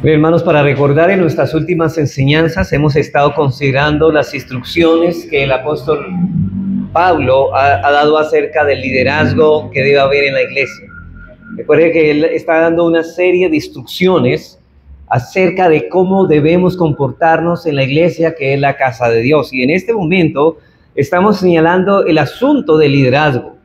Bien, hermanos, para recordar en nuestras últimas enseñanzas hemos estado considerando las instrucciones que el apóstol Pablo ha dado acerca del liderazgo que debe haber en la iglesia. Recuerde que él está dando una serie de instrucciones acerca de cómo debemos comportarnos en la iglesia, que es la casa de Dios. Y en este momento estamos señalando el asunto del liderazgo.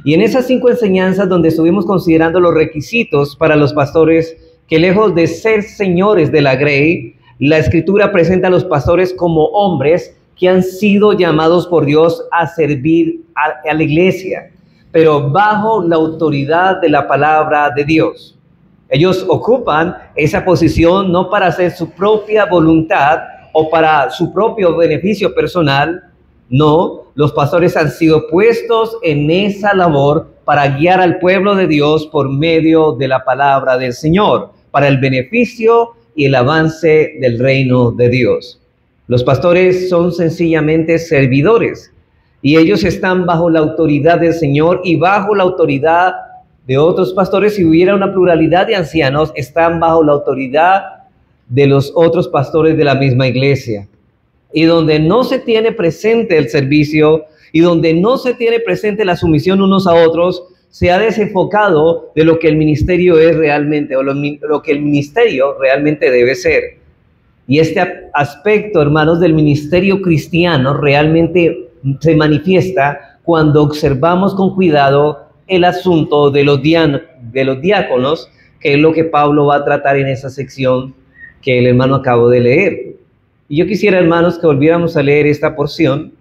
Y en esas 5 enseñanzas donde estuvimos considerando los requisitos para los pastores, que lejos de ser señores de la grey, la Escritura presenta a los pastores como hombres que han sido llamados por Dios a servir a la iglesia, pero bajo la autoridad de la palabra de Dios. Ellos ocupan esa posición no para hacer su propia voluntad o para su propio beneficio personal. No, los pastores han sido puestos en esa labor para guiar al pueblo de Dios por medio de la palabra del Señor, para el beneficio y el avance del reino de Dios. Los pastores son sencillamente servidores y ellos están bajo la autoridad del Señor y bajo la autoridad de otros pastores. Si hubiera una pluralidad de ancianos, están bajo la autoridad de los otros pastores de la misma iglesia. Y donde no se tiene presente el servicio y donde no se tiene presente la sumisión unos a otros, se ha desenfocado de lo que el ministerio es realmente, o lo que el ministerio realmente debe ser. Y este aspecto, hermanos, del ministerio cristiano realmente se manifiesta cuando observamos con cuidado el asunto de los diáconos, que es lo que Pablo va a tratar en esa sección que el hermano acabó de leer. Y yo quisiera, hermanos, que volviéramos a leer esta porción,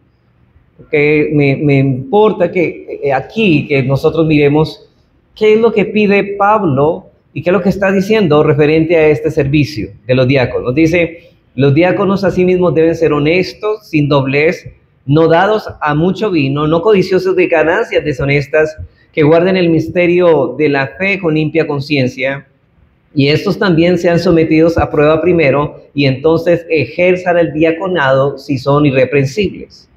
porque me importa que aquí, que nosotros miremos qué es lo que pide Pablo y qué es lo que está diciendo referente a este servicio de los diáconos. Dice, los diáconos asimismo deben ser honestos, sin doblez, no dados a mucho vino, no codiciosos de ganancias deshonestas, que guarden el misterio de la fe con limpia conciencia, y estos también sean sometidos a prueba primero, y entonces ejerzan el diaconado si son irreprensibles.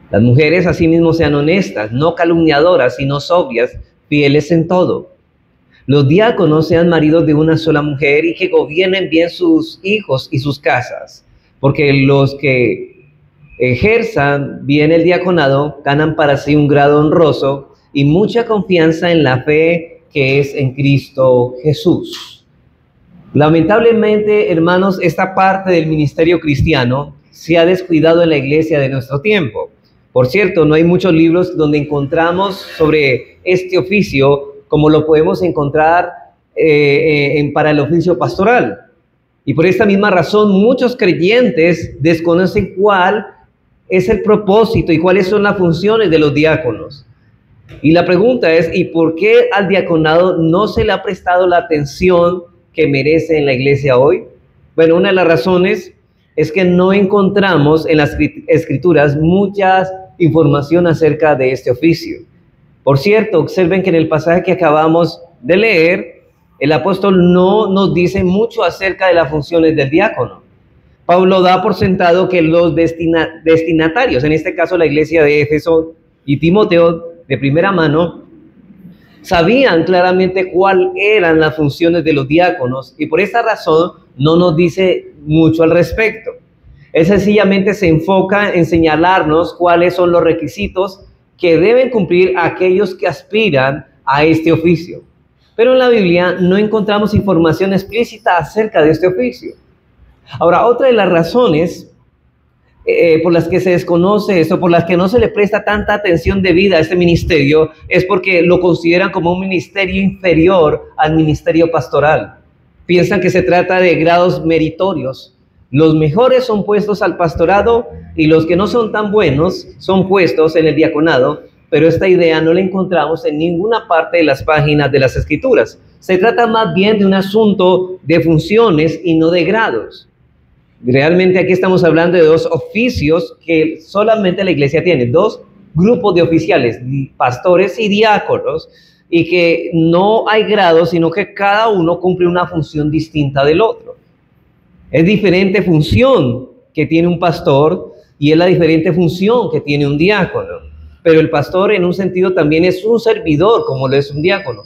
Las mujeres asimismo sean honestas, no calumniadoras, sino sobrias, fieles en todo. Los diáconos sean maridos de una sola mujer y que gobiernen bien sus hijos y sus casas, porque los que ejerzan bien el diaconado ganan para sí un grado honroso y mucha confianza en la fe que es en Cristo Jesús. Lamentablemente, hermanos, esta parte del ministerio cristiano se ha descuidado en la iglesia de nuestro tiempo. Por cierto, no hay muchos libros donde encontramos sobre este oficio como lo podemos encontrar para el oficio pastoral. Y por esta misma razón, muchos creyentes desconocen cuál es el propósito y cuáles son las funciones de los diáconos. Y la pregunta es, ¿y por qué al diaconado no se le ha prestado la atención que merece en la iglesia hoy? Bueno, una de las razones es que no encontramos en las escrituras mucha información acerca de este oficio. Por cierto, observen que en el pasaje que acabamos de leer, el apóstol no nos dice mucho acerca de las funciones del diácono. Pablo da por sentado que los destinatarios, en este caso la iglesia de Éfeso y Timoteo de primera mano, sabían claramente cuáles eran las funciones de los diáconos y por esta razón no nos dice mucho al respecto. Él sencillamente se enfoca en señalarnos cuáles son los requisitos que deben cumplir aquellos que aspiran a este oficio. Pero en la Biblia no encontramos información explícita acerca de este oficio. Ahora, otra de las razones por las que se desconoce esto, por las que no se le presta tanta atención debida a este ministerio, es porque lo consideran como un ministerio inferior al ministerio pastoral. Piensan que se trata de grados meritorios. Los mejores son puestos al pastorado y los que no son tan buenos son puestos en el diaconado, pero esta idea no la encontramos en ninguna parte de las páginas de las Escrituras. Se trata más bien de un asunto de funciones y no de grados. Realmente aquí estamos hablando de 2 oficios que solamente la iglesia tiene, 2 grupos de oficiales, pastores y diáconos, y que no hay grados, sino que cada uno cumple una función distinta del otro. Es diferente función que tiene un pastor y es la diferente función que tiene un diácono. Pero el pastor en un sentido también es un servidor, como lo es un diácono.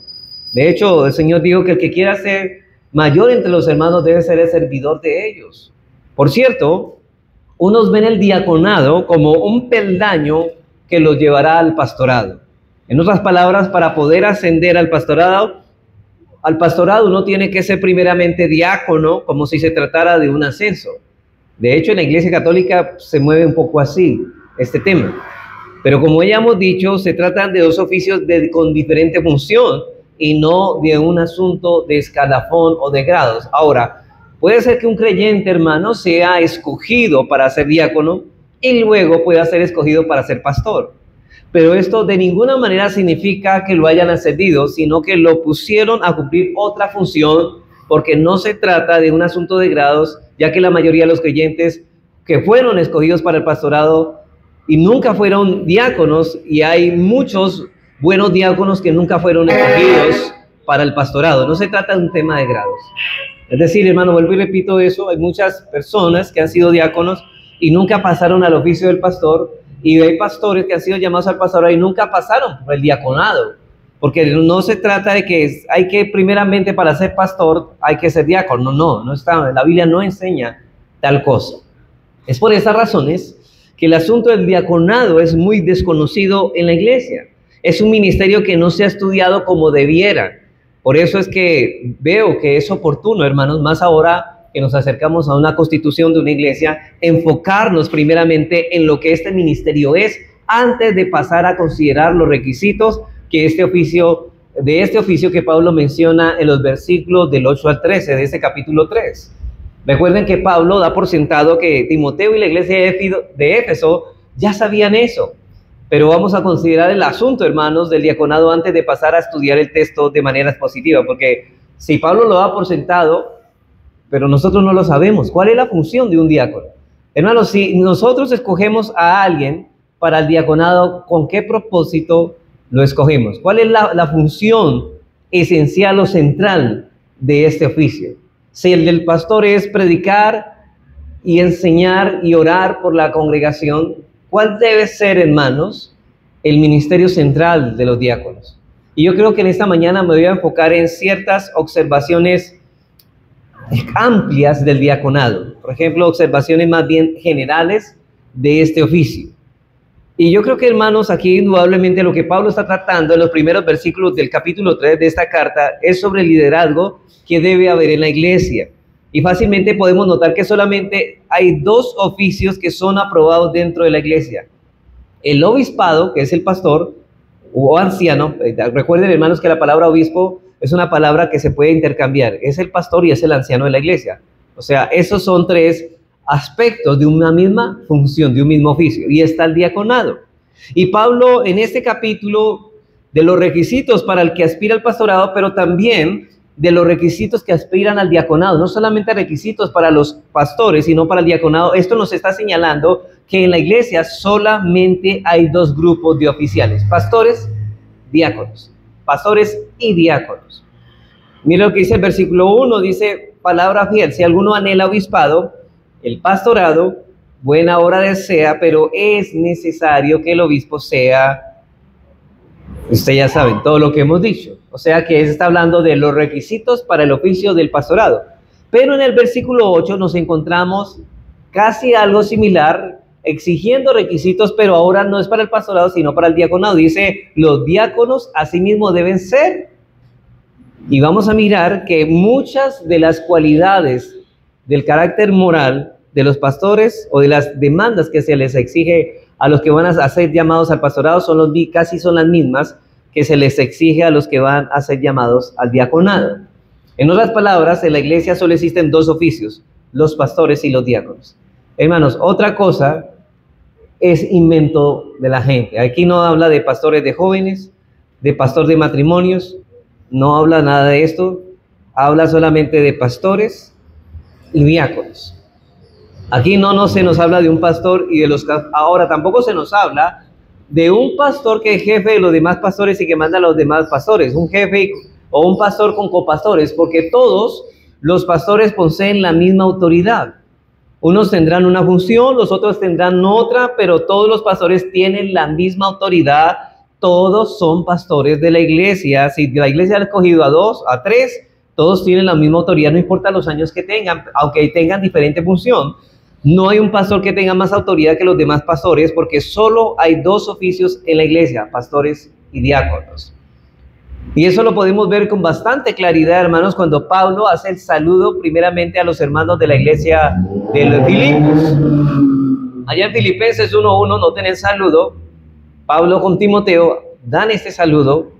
De hecho, el Señor dijo que el que quiera ser mayor entre los hermanos debe ser el servidor de ellos. Por cierto, unos ven el diaconado como un peldaño que los llevará al pastorado. En otras palabras, para poder ascender al pastorado uno tiene que ser primeramente diácono, como si se tratara de un ascenso. De hecho, en la Iglesia Católica se mueve un poco así este tema. Pero como ya hemos dicho, se tratan de dos oficios con diferente función y no de un asunto de escalafón o de grados. Ahora, puede ser que un creyente, hermano, sea escogido para ser diácono y luego pueda ser escogido para ser pastor. Pero esto de ninguna manera significa que lo hayan ascendido, sino que lo pusieron a cumplir otra función, porque no se trata de un asunto de grados, ya que la mayoría de los creyentes que fueron escogidos para el pastorado y nunca fueron diáconos, y hay muchos buenos diáconos que nunca fueron escogidos para el pastorado. No se trata de un tema de grados. Es decir, hermano, vuelvo y repito eso, hay muchas personas que han sido diáconos y nunca pasaron al oficio del pastor, y hay pastores que han sido llamados al pastorado y nunca pasaron por el diaconado, porque no se trata de que hay que primeramente para ser pastor hay que ser diácono. No está, la Biblia no enseña tal cosa. Es por esas razones que el asunto del diaconado es muy desconocido en la iglesia. Es un ministerio que no se ha estudiado como debiera. Por eso es que veo que es oportuno, hermanos, más ahora que nos acercamos a una constitución de una iglesia, enfocarnos primeramente en lo que este ministerio es, antes de pasar a considerar los requisitos que de este oficio que Pablo menciona en los versículos del 8 al 13 de ese capítulo 3. Recuerden que Pablo da por sentado que Timoteo y la iglesia de Éfeso ya sabían eso, pero vamos a considerar el asunto, hermanos, del diaconado antes de pasar a estudiar el texto de manera expositiva, porque si Pablo lo da por sentado, pero nosotros no lo sabemos. ¿Cuál es la función de un diácono? Hermanos, si nosotros escogemos a alguien para el diaconado, ¿con qué propósito lo escogemos? ¿Cuál es la función esencial o central de este oficio? Si el del pastor es predicar y enseñar y orar por la congregación, ¿cuál debe ser, hermanos, el ministerio central de los diáconos? Y yo creo que en esta mañana me voy a enfocar en ciertas observaciones amplias del diaconado, por ejemplo, observaciones más bien generales de este oficio. Y yo creo que, hermanos, aquí indudablemente lo que Pablo está tratando en los primeros versículos del capítulo 3 de esta carta es sobre el liderazgo que debe haber en la iglesia. Y fácilmente podemos notar que solamente hay dos oficios que son aprobados dentro de la iglesia: el obispado, que es el pastor o anciano. Recuerden, hermanos, que la palabra obispo es una palabra que se puede intercambiar. Es el pastor y es el anciano de la iglesia. O sea, esos son tres aspectos de una misma función, de un mismo oficio. Y está el diaconado. Y Pablo en este capítulo, de los requisitos para el que aspira al pastorado, pero también de los requisitos que aspiran al diaconado, no solamente requisitos para los pastores, sino para el diaconado. Esto nos está señalando que en la iglesia solamente hay dos grupos de oficiales: pastores, diáconos. Pastores y diáconos. Mira lo que dice el versículo 1, dice: palabra fiel, si alguno anhela obispado, el pastorado, buena obra desea, pero es necesario que el obispo sea, ustedes ya saben todo lo que hemos dicho. O sea que está hablando de los requisitos para el oficio del pastorado. Pero en el versículo 8 nos encontramos casi algo similar, exigiendo requisitos, pero ahora no es para el pastorado, sino para el diaconado. Dice: los diáconos asimismo deben ser. Y vamos a mirar que muchas de las cualidades del carácter moral de los pastores o de las demandas que se les exige a los que van a ser llamados al pastorado casi son las mismas que se les exige a los que van a ser llamados al diaconado. En otras palabras, en la iglesia solo existen dos oficios: los pastores y los diáconos. Hermanos, otra cosa es invento de la gente. Aquí no habla de pastores de jóvenes, de pastor de matrimonios, no habla nada de esto. Habla solamente de pastores y diáconos. Aquí no se nos habla de un pastor y de los... Ahora tampoco se nos habla de un pastor que es jefe de los demás pastores y que manda a los demás pastores, un jefe o un pastor con copastores, porque todos los pastores poseen la misma autoridad. Unos tendrán una función, los otros tendrán otra, pero todos los pastores tienen la misma autoridad. Todos son pastores de la iglesia. Si la iglesia ha escogido a 2, a 3, Todos tienen la misma autoridad, no importa los años que tengan, aunque tengan diferente función. No hay un pastor que tenga más autoridad que los demás pastores, porque solo hay dos oficios en la iglesia, pastores y diáconos. Y eso lo podemos ver con bastante claridad, hermanos, cuando Pablo hace el saludo primeramente a los hermanos de la iglesia de los Filipos. Allá en Filipenses 1:1 noten el saludo. Pablo con Timoteo dan este saludo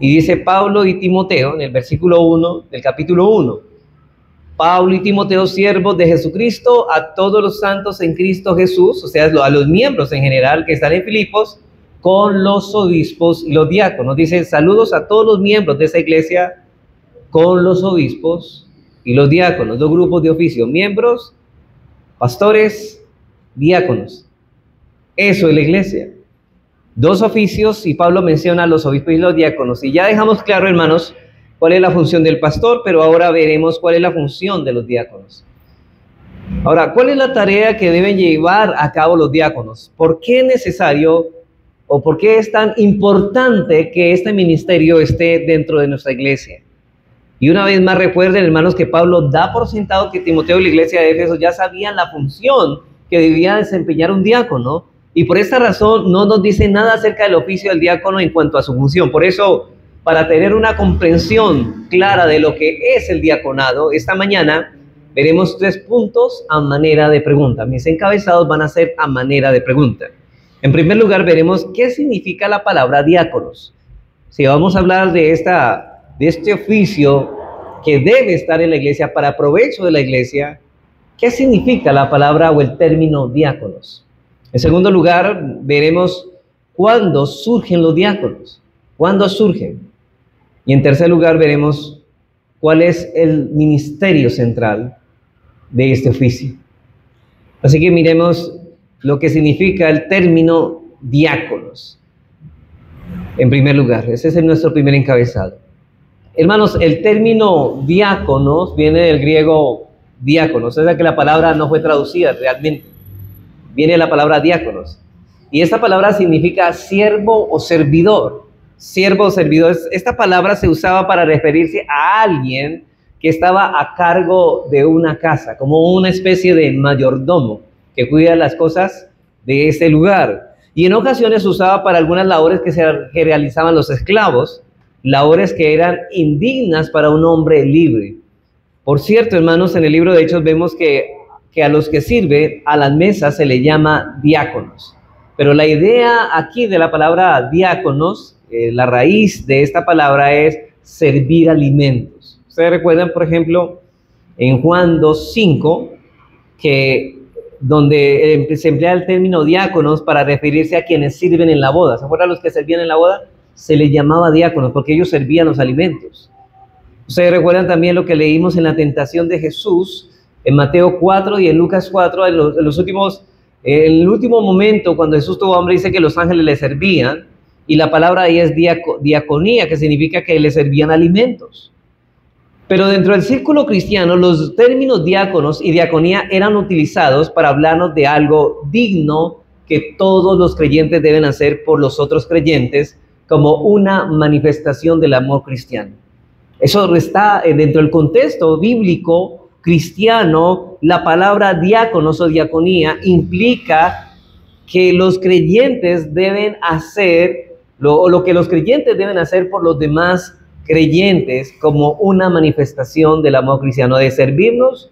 y dice Pablo y Timoteo en el versículo 1 del capítulo 1. Pablo y Timoteo, siervos de Jesucristo, a todos los santos en Cristo Jesús, o sea, a los miembros en general que están en Filipos, con los obispos y los diáconos. Dice, saludos a todos los miembros de esa iglesia, con los obispos y los diáconos, dos grupos de oficio, miembros, pastores, diáconos. Eso es la iglesia. Dos oficios, y Pablo menciona a los obispos y los diáconos. Y ya dejamos claro, hermanos, cuál es la función del pastor, pero ahora veremos cuál es la función de los diáconos. Ahora, ¿cuál es la tarea que deben llevar a cabo los diáconos? ¿Por qué es necesario o por qué es tan importante que este ministerio esté dentro de nuestra iglesia? Y una vez más recuerden, hermanos, que Pablo da por sentado que Timoteo y la iglesia de Éfeso ya sabían la función que debía desempeñar un diácono, y por esta razón no nos dice nada acerca del oficio del diácono en cuanto a su función. Por eso, para tener una comprensión clara de lo que es el diaconado, esta mañana veremos 3 puntos a manera de pregunta. Mis encabezados van a ser a manera de pregunta. En primer lugar, veremos qué significa la palabra diáconos. Si vamos a hablar de este oficio que debe estar en la iglesia para provecho de la iglesia, ¿qué significa la palabra o el término diáconos? En segundo lugar, veremos cuándo surgen los diáconos. ¿Cuándo surgen? Y en tercer lugar, veremos cuál es el ministerio central de este oficio. Así que miremos lo que significa el término diáconos. En primer lugar, ese es nuestro primer encabezado. Hermanos, el término diáconos viene del griego diáconos, o sea que la palabra no fue traducida realmente. Viene la palabra diáconos. Y esta palabra significa siervo o servidor. Siervo o servidor. Esta palabra se usaba para referirse a alguien que estaba a cargo de una casa, como una especie de mayordomo que cuida las cosas de ese lugar. Y en ocasiones se usaba para algunas labores que realizaban los esclavos, labores que eran indignas para un hombre libre. Por cierto, hermanos, en el libro de Hechos vemos que a los que sirven a las mesas se le llama diáconos. Pero la idea aquí de la palabra diáconos, la raíz de esta palabra es servir alimentos. Ustedes recuerdan, por ejemplo, en Juan 2:5, donde se emplea el término diáconos para referirse a quienes sirven en la boda. ¿Se acuerdan los que servían en la boda? Se les llamaba diáconos porque ellos servían los alimentos. Ustedes recuerdan también lo que leímos en la tentación de Jesús, en Mateo 4 y en Lucas 4, en el último momento, cuando Jesús tuvo hambre, dice que los ángeles le servían, y la palabra ahí es diaconía, que significa que le servían alimentos. Pero dentro del círculo cristiano, los términos diáconos y diaconía eran utilizados para hablarnos de algo digno que todos los creyentes deben hacer por los otros creyentes, como una manifestación del amor cristiano. Eso está dentro del contexto bíblico cristiano. La palabra diáconos o diaconía implica que los creyentes deben hacer lo que los creyentes deben hacer por los demás creyentes como una manifestación del amor cristiano, de servirnos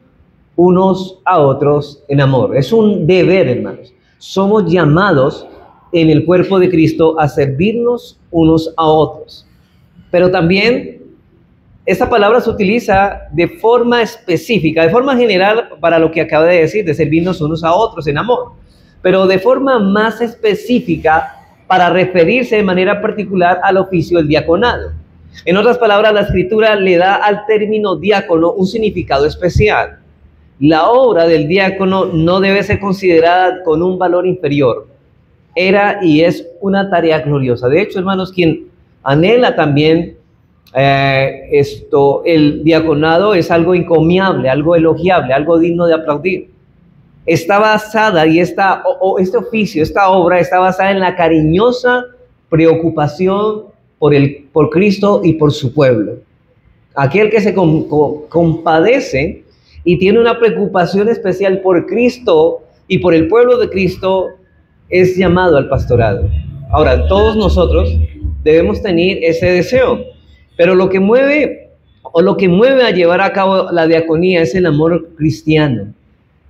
unos a otros en amor. Es un deber, hermanos. Somos llamados en el cuerpo de Cristo a servirnos unos a otros. Pero también esta palabra se utiliza de forma específica, de forma general para lo que acabo de decir, de servirnos unos a otros en amor, pero de forma más específica para referirse de manera particular al oficio del diaconado. En otras palabras, la Escritura le da al término diácono un significado especial. La obra del diácono no debe ser considerada con un valor inferior. Era y es una tarea gloriosa. De hecho, hermanos, quien anhela también el diaconado es algo encomiable, algo elogiable, algo digno de aplaudir. Está basada, y este oficio, esta obra está basada en la cariñosa preocupación por Cristo y por su pueblo. Aquel que se compadece y tiene una preocupación especial por Cristo y por el pueblo de Cristo es llamado al pastorado. Ahora, todos nosotros debemos tener ese deseo, pero lo que mueve a llevar a cabo la diaconía es el amor cristiano.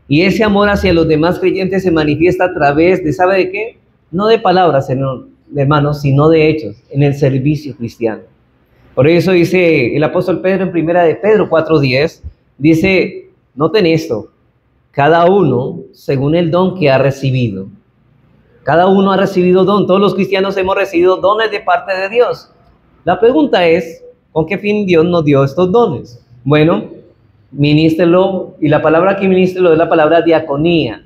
Y ese amor hacia los demás creyentes se manifiesta a través de, ¿sabe de qué? No de palabras, hermanos, sino de hechos, en el servicio cristiano. Por eso dice el apóstol Pedro en primera de Pedro 4:10, dice, noten esto, cada uno según el don que ha recibido. Cada uno ha recibido don, todos los cristianos hemos recibido dones de parte de Dios. La pregunta es, ¿con qué fin Dios nos dio estos dones? Bueno, ministrelo, y la palabra que ministrelo es la palabra diaconía.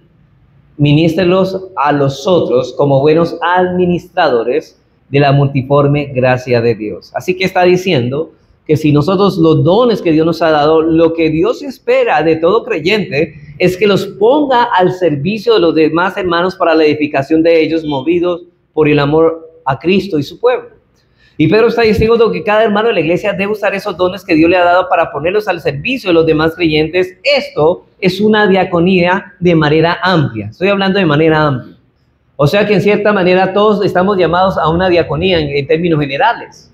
Ministrelos a los otros como buenos administradores de la multiforme gracia de Dios. Así que está diciendo que si nosotros los dones que Dios nos ha dado, lo que Dios espera de todo creyente es que los ponga al servicio de los demás hermanos para la edificación de ellos, movidos por el amor a Cristo y su pueblo. Y Pedro está diciendo que cada hermano de la iglesia debe usar esos dones que Dios le ha dado para ponerlos al servicio de los demás creyentes. Esto es una diaconía de manera amplia. Estoy hablando de manera amplia. O sea que en cierta manera todos estamos llamados a una diaconía en términos generales.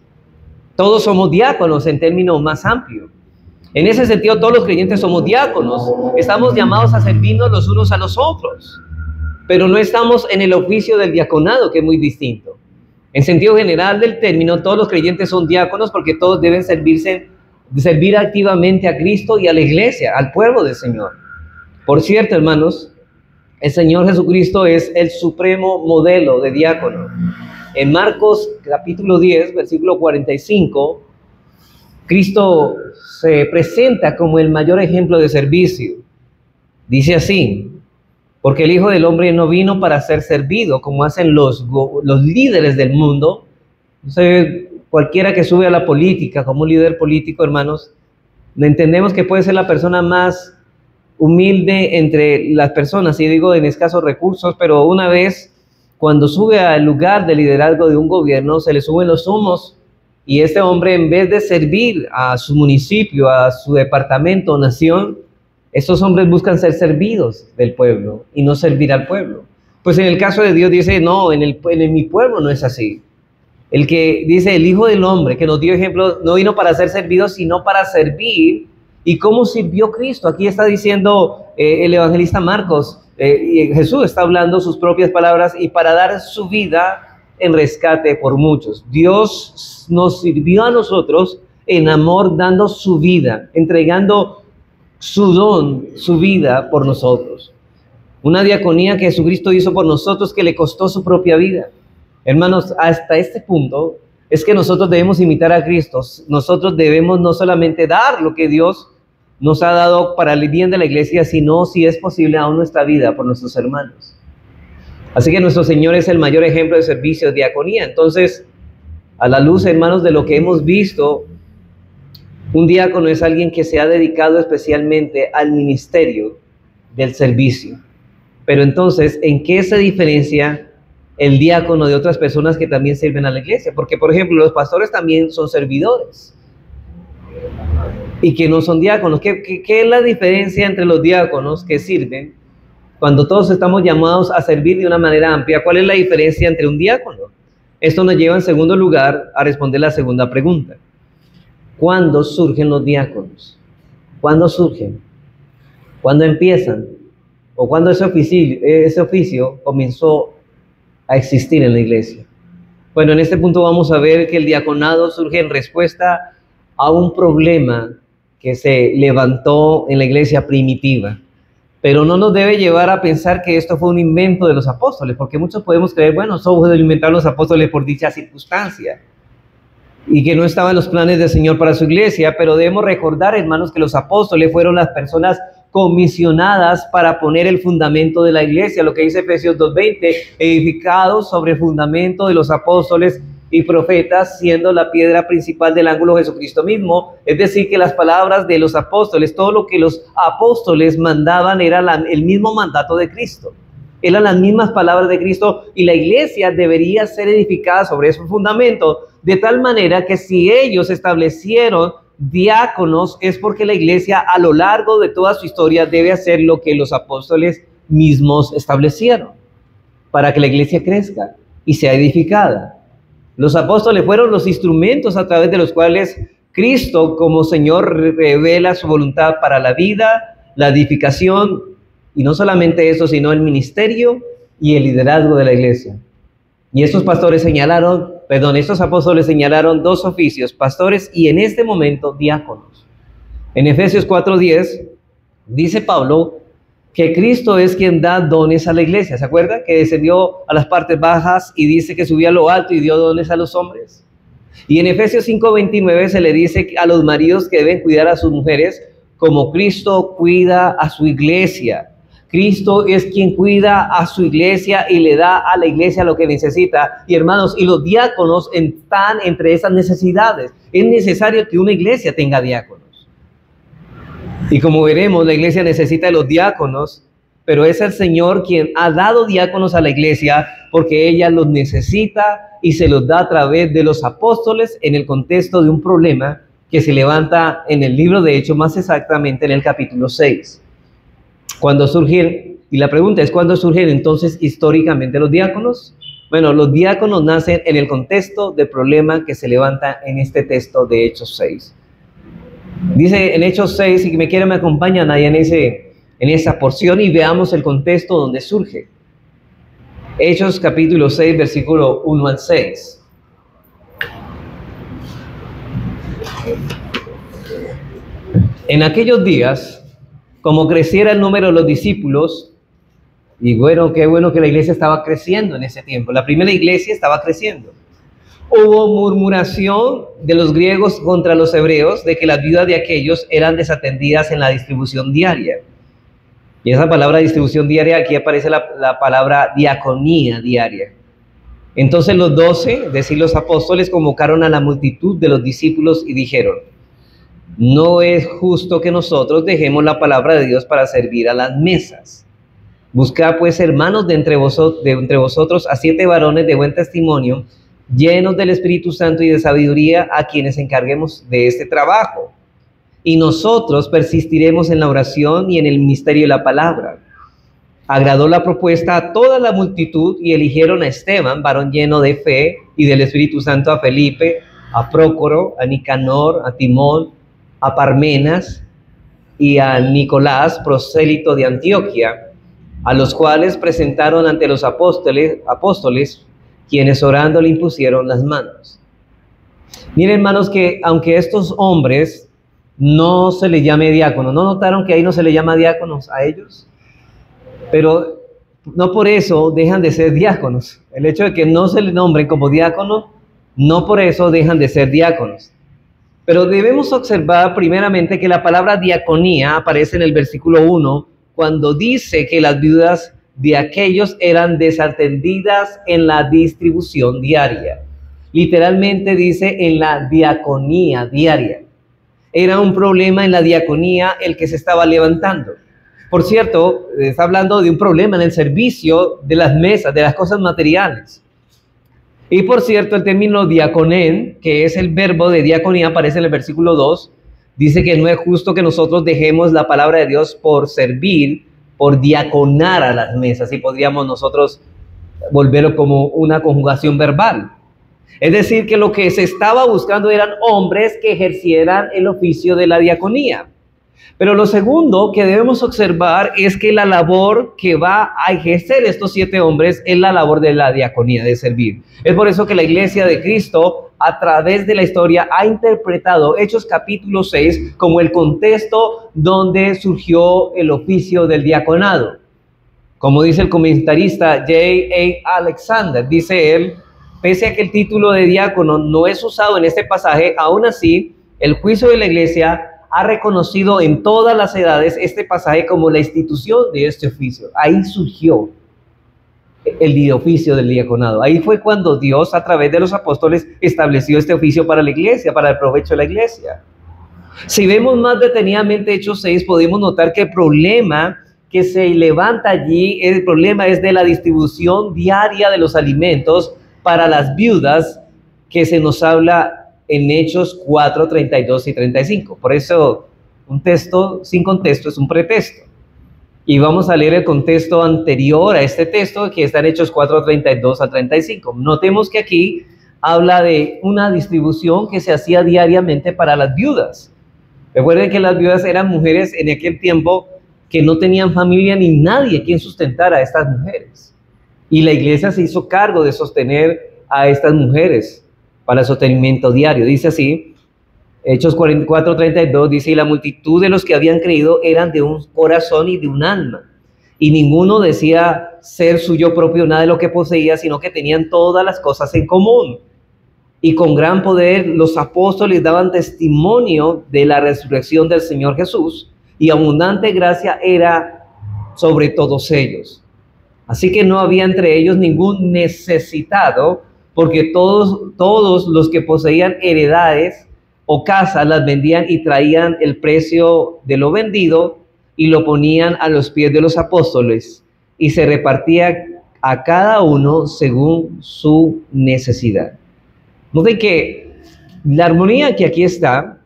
Todos somos diáconos en términos más amplios. En ese sentido, todos los creyentes somos diáconos. Estamos llamados a servirnos los unos a los otros. Pero no estamos en el oficio del diaconado, que es muy distinto. En sentido general del término, todos los creyentes son diáconos porque todos deben servir activamente a Cristo y a la iglesia, al pueblo del Señor. Por cierto, hermanos, el Señor Jesucristo es el supremo modelo de diácono. En Marcos capítulo 10, versículo 45, Cristo se presenta como el mayor ejemplo de servicio. Dice así, porque el Hijo del Hombre no vino para ser servido, como hacen los líderes del mundo. Entonces, cualquiera que sube a la política como un líder político, hermanos, entendemos que puede ser la persona más humilde entre las personas, y digo en escasos recursos, pero una vez cuando sube al lugar de liderazgo de un gobierno, se le suben los humos, y este hombre, en vez de servir a su municipio, a su departamento o nación, estos hombres buscan ser servidos del pueblo y no servir al pueblo. Pues en el caso de Dios dice, no, en mi pueblo no es así. El que dice, el Hijo del Hombre, que nos dio ejemplo, no vino para ser servido, sino para servir. ¿Y cómo sirvió Cristo? Aquí está diciendo el evangelista Marcos, y Jesús está hablando sus propias palabras, y para dar su vida en rescate por muchos. Dios nos sirvió a nosotros en amor, dando su vida, entregando su don, su vida por nosotros. Una diaconía que Jesucristo hizo por nosotros, que le costó su propia vida. Hermanos, hasta este punto es que nosotros debemos imitar a Cristo. Nosotros debemos no solamente dar lo que Dios nos ha dado para el bien de la iglesia, sino, si es posible, aún nuestra vida por nuestros hermanos. Así que nuestro Señor es el mayor ejemplo de servicio, de diaconía. Entonces, a la luz, hermanos, de lo que hemos visto, un diácono es alguien que se ha dedicado especialmente al ministerio del servicio. Pero entonces, ¿en qué se diferencia el diácono de otras personas que también sirven a la iglesia? Porque, por ejemplo, los pastores también son servidores y que no son diáconos. ¿Qué es la diferencia entre los diáconos que sirven cuando todos estamos llamados a servir de una manera amplia? ¿Cuál es la diferencia entre un diácono? Esto nos lleva en segundo lugar a responder la segunda pregunta. ¿Cuándo surgen los diáconos? ¿Cuándo surgen? ¿Cuándo empiezan? ¿O cuándo ese oficio comenzó a existir en la iglesia? Bueno, en este punto vamos a ver que el diaconado surge en respuesta a un problema que se levantó en la iglesia primitiva. Pero no nos debe llevar a pensar que esto fue un invento de los apóstoles, porque muchos podemos creer, bueno, eso fue inventado los apóstoles por dicha circunstancia, y que no estaban los planes del Señor para su iglesia. Pero debemos recordar, hermanos, que los apóstoles fueron las personas comisionadas para poner el fundamento de la iglesia, lo que dice Efesios 2:20, edificados sobre el fundamento de los apóstoles y profetas, siendo la piedra principal del ángulo Jesucristo mismo. Es decir, que las palabras de los apóstoles, todo lo que los apóstoles mandaban era el mismo mandato de Cristo. Eran las mismas palabras de Cristo, y la iglesia debería ser edificada sobre ese fundamento, de tal manera que si ellos establecieron diáconos es porque la iglesia a lo largo de toda su historia debe hacer lo que los apóstoles mismos establecieron para que la iglesia crezca y sea edificada. Los apóstoles fueron los instrumentos a través de los cuales Cristo como Señor revela su voluntad para la vida, la edificación, y no solamente eso, sino el ministerio y el liderazgo de la iglesia. Y estos apóstoles señalaron dos oficios, pastores y en este momento diáconos. En Efesios 4:10 dice Pablo que Cristo es quien da dones a la iglesia. ¿Se acuerda? Que descendió a las partes bajas y dice que subió a lo alto y dio dones a los hombres. Y en Efesios 5:29 se le dice a los maridos que deben cuidar a sus mujeres como Cristo cuida a su iglesia. Cristo es quien cuida a su iglesia y le da a la iglesia lo que necesita. Y hermanos, y los diáconos están entre esas necesidades. Es necesario que una iglesia tenga diáconos. Y como veremos, la iglesia necesita de los diáconos, pero es el Señor quien ha dado diáconos a la iglesia porque ella los necesita y se los da a través de los apóstoles en el contexto de un problema que se levanta en el libro de Hechos, más exactamente en el capítulo 6. Cuando surgen, y la pregunta es, ¿cuándo surgen entonces históricamente los diáconos? Bueno, los diáconos nacen en el contexto del problema que se levanta en este texto de Hechos 6. Dice en Hechos 6, si me quieren me acompañan ahí en esa porción y veamos el contexto donde surge. Hechos capítulo 6, versículo 1 al 6. En aquellos días, como creciera el número de los discípulos, y bueno, qué bueno que la iglesia estaba creciendo en ese tiempo. La primera iglesia estaba creciendo. Hubo murmuración de los griegos contra los hebreos de que las viudas de aquellos eran desatendidas en la distribución diaria. Y esa palabra distribución diaria, aquí aparece la palabra diaconía diaria. Entonces los 12, es decir, los apóstoles, convocaron a la multitud de los discípulos y dijeron: no es justo que nosotros dejemos la palabra de Dios para servir a las mesas. Buscad pues, hermanos, de entre vosotros a 7 varones de buen testimonio, llenos del Espíritu Santo y de sabiduría, a quienes encarguemos de este trabajo. Y nosotros persistiremos en la oración y en el ministerio de la palabra. Agradó la propuesta a toda la multitud y eligieron a Esteban, varón lleno de fe y del Espíritu Santo, a Felipe, a Prócoro, a Nicanor, a Timón, a Parmenas y a Nicolás, prosélito de Antioquía, a los cuales presentaron ante los apóstoles, quienes orando le impusieron las manos. Miren, hermanos, que aunque estos hombres no se les llame diáconos, ¿no notaron que ahí no se les llama diáconos a ellos? Pero no por eso dejan de ser diáconos. El hecho de que no se les nombren como diáconos, no por eso dejan de ser diáconos. Pero debemos observar primeramente que la palabra diaconía aparece en el versículo 1, cuando dice que las viudas de aquellos eran desatendidas en la distribución diaria. Literalmente dice en la diaconía diaria. Era un problema en la diaconía el que se estaba levantando. Por cierto, está hablando de un problema en el servicio de las mesas, de las cosas materiales. Y por cierto, el término diaconén, que es el verbo de diaconía, aparece en el versículo 2, dice que no es justo que nosotros dejemos la palabra de Dios por servir, por diaconar a las mesas, y podríamos nosotros volverlo como una conjugación verbal. Es decir, que lo que se estaba buscando eran hombres que ejercieran el oficio de la diaconía. Pero lo segundo que debemos observar es que la labor que va a ejercer estos 7 hombres es la labor de la diaconía, de servir. Es por eso que la iglesia de Cristo, a través de la historia, ha interpretado Hechos capítulo 6 como el contexto donde surgió el oficio del diaconado. Como dice el comentarista J.A. Alexander, dice él: pese a que el título de diácono no es usado en este pasaje, aún así, el juicio de la iglesia ha reconocido en todas las edades este pasaje como la institución de este oficio. Ahí surgió el oficio del diaconado. Ahí fue cuando Dios, a través de los apóstoles, estableció este oficio para la iglesia, para el provecho de la iglesia. Si vemos más detenidamente Hechos 6, podemos notar que el problema que se levanta allí, el problema es de la distribución diaria de los alimentos para las viudas que se nos habla en Hechos 4, 32 y 35. Por eso un texto sin contexto es un pretexto. Y vamos a leer el contexto anterior a este texto, que está en Hechos 4, 32 al 35. Notemos que aquí habla de una distribución que se hacía diariamente para las viudas. Recuerden que las viudas eran mujeres en aquel tiempo que no tenían familia ni nadie quien sustentara a estas mujeres. Y la iglesia se hizo cargo de sostener a estas mujeres para el sostenimiento diario. Dice así, Hechos 44, 32, dice, y la multitud de los que habían creído eran de un corazón y de un alma. Y ninguno decía ser suyo propio nada de lo que poseía, sino que tenían todas las cosas en común. Y con gran poder los apóstoles daban testimonio de la resurrección del Señor Jesús, y abundante gracia era sobre todos ellos. Así que no había entre ellos ningún necesitado, porque todos los que poseían heredades o casas las vendían y traían el precio de lo vendido y lo ponían a los pies de los apóstoles, y se repartía a cada uno según su necesidad. Noten que la armonía que aquí está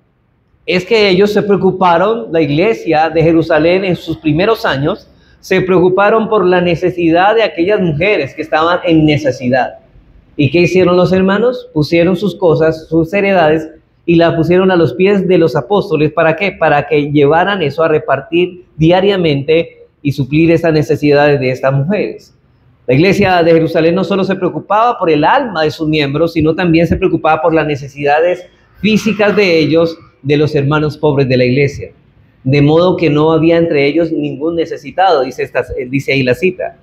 es que ellos se preocuparon, la iglesia de Jerusalén en sus primeros años, se preocuparon por la necesidad de aquellas mujeres que estaban en necesidad. ¿Y qué hicieron los hermanos? Pusieron sus cosas, sus heredades, y la pusieron a los pies de los apóstoles. ¿Para qué? Para que llevaran eso a repartir diariamente y suplir esas necesidades de estas mujeres. La iglesia de Jerusalén no solo se preocupaba por el alma de sus miembros, sino también se preocupaba por las necesidades físicas de ellos, de los hermanos pobres de la iglesia. De modo que no había entre ellos ningún necesitado, dice ahí la cita.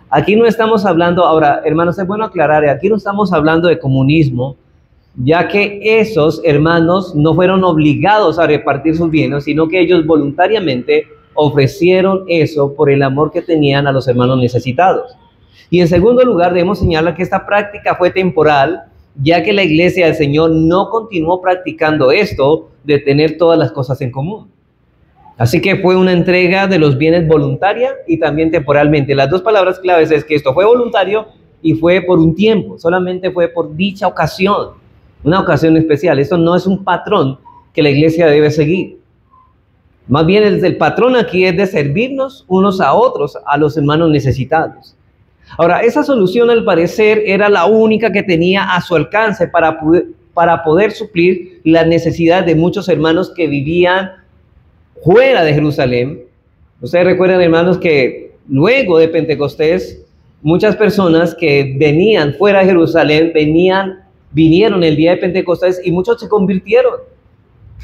Aquí no estamos hablando, ahora hermanos, es bueno aclarar, aquí no estamos hablando de comunismo, ya que esos hermanos no fueron obligados a repartir sus bienes, sino que ellos voluntariamente ofrecieron eso por el amor que tenían a los hermanos necesitados. Y en segundo lugar, debemos señalar que esta práctica fue temporal, ya que la iglesia del Señor no continuó practicando esto de tener todas las cosas en común. Así que fue una entrega de los bienes voluntaria y también temporalmente. Las dos palabras claves es que esto fue voluntario y fue por un tiempo, solamente fue por dicha ocasión, una ocasión especial. Esto no es un patrón que la iglesia debe seguir. Más bien el patrón aquí es de servirnos unos a otros, a los hermanos necesitados. Ahora, esa solución al parecer era la única que tenía a su alcance para poder suplir las necesidades de muchos hermanos que vivían fuera de Jerusalén. Ustedes recuerdan, hermanos, que luego de Pentecostés, muchas personas que venían fuera de Jerusalén, vinieron el día de Pentecostés y muchos se convirtieron.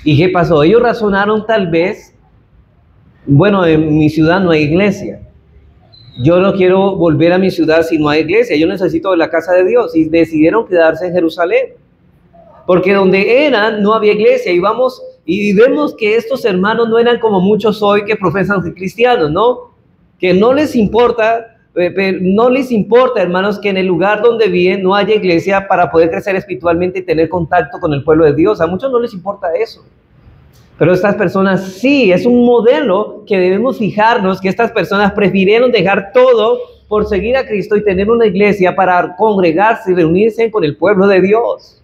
¿Y qué pasó? Ellos razonaron tal vez, bueno, en mi ciudad no hay iglesia. Yo no quiero volver a mi ciudad si no hay iglesia. Yo necesito la casa de Dios. Y decidieron quedarse en Jerusalén. Porque donde eran no había iglesia. Y vemos que estos hermanos no eran como muchos hoy que profesan ser cristianos, ¿no? Que no les importa, hermanos, que en el lugar donde viven no haya iglesia para poder crecer espiritualmente y tener contacto con el pueblo de Dios. A muchos no les importa eso. Pero estas personas sí, es un modelo que debemos fijarnos, que estas personas prefirieron dejar todo por seguir a Cristo y tener una iglesia para congregarse y reunirse con el pueblo de Dios.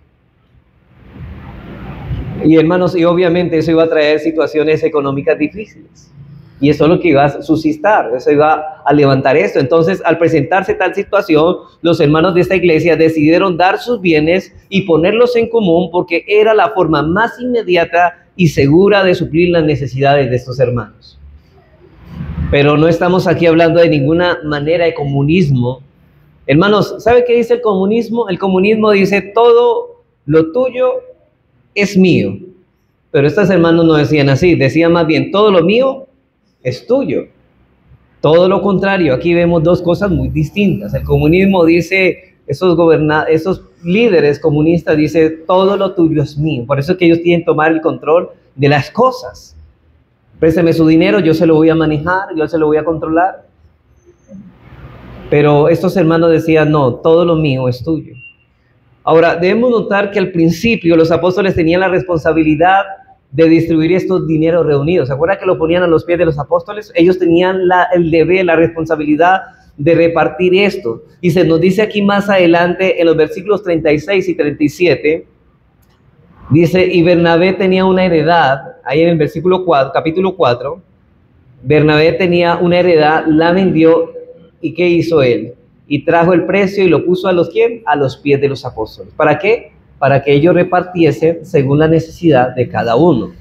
Y hermanos, y obviamente eso iba a traer situaciones económicas difíciles. Y eso es lo que iba a suscitar, eso iba a levantar esto. Entonces, al presentarse tal situación, los hermanos de esta iglesia decidieron dar sus bienes y ponerlos en común porque era la forma más inmediata y segura de suplir las necesidades de estos hermanos. Pero no estamos aquí hablando de ninguna manera de comunismo. Hermanos, ¿sabe qué dice el comunismo? El comunismo dice todo lo tuyo es mío. Pero estos hermanos no decían así, decían más bien todo lo mío es tuyo. Todo lo contrario, aquí vemos dos cosas muy distintas. El comunismo dice, esos líderes comunistas dicen, todo lo tuyo es mío. Por eso es que ellos tienen que tomar el control de las cosas. Présteme su dinero, yo se lo voy a manejar, yo se lo voy a controlar. Pero estos hermanos decían, no, todo lo mío es tuyo. Ahora, debemos notar que al principio los apóstoles tenían la responsabilidad de distribuir estos dineros reunidos. ¿Se acuerdan que lo ponían a los pies de los apóstoles? Ellos tenían el deber, la responsabilidad de repartir esto. Y se nos dice aquí más adelante en los versículos 36 y 37, Dice, y Bernabé tenía una heredad, ahí en el versículo 4, capítulo 4, Bernabé tenía una heredad, la vendió, ¿y qué hizo él? Y trajo el precio y lo puso a los ¿quién? A los pies de los apóstoles. ¿Para qué? Para que ellos repartiesen según la necesidad de cada uno.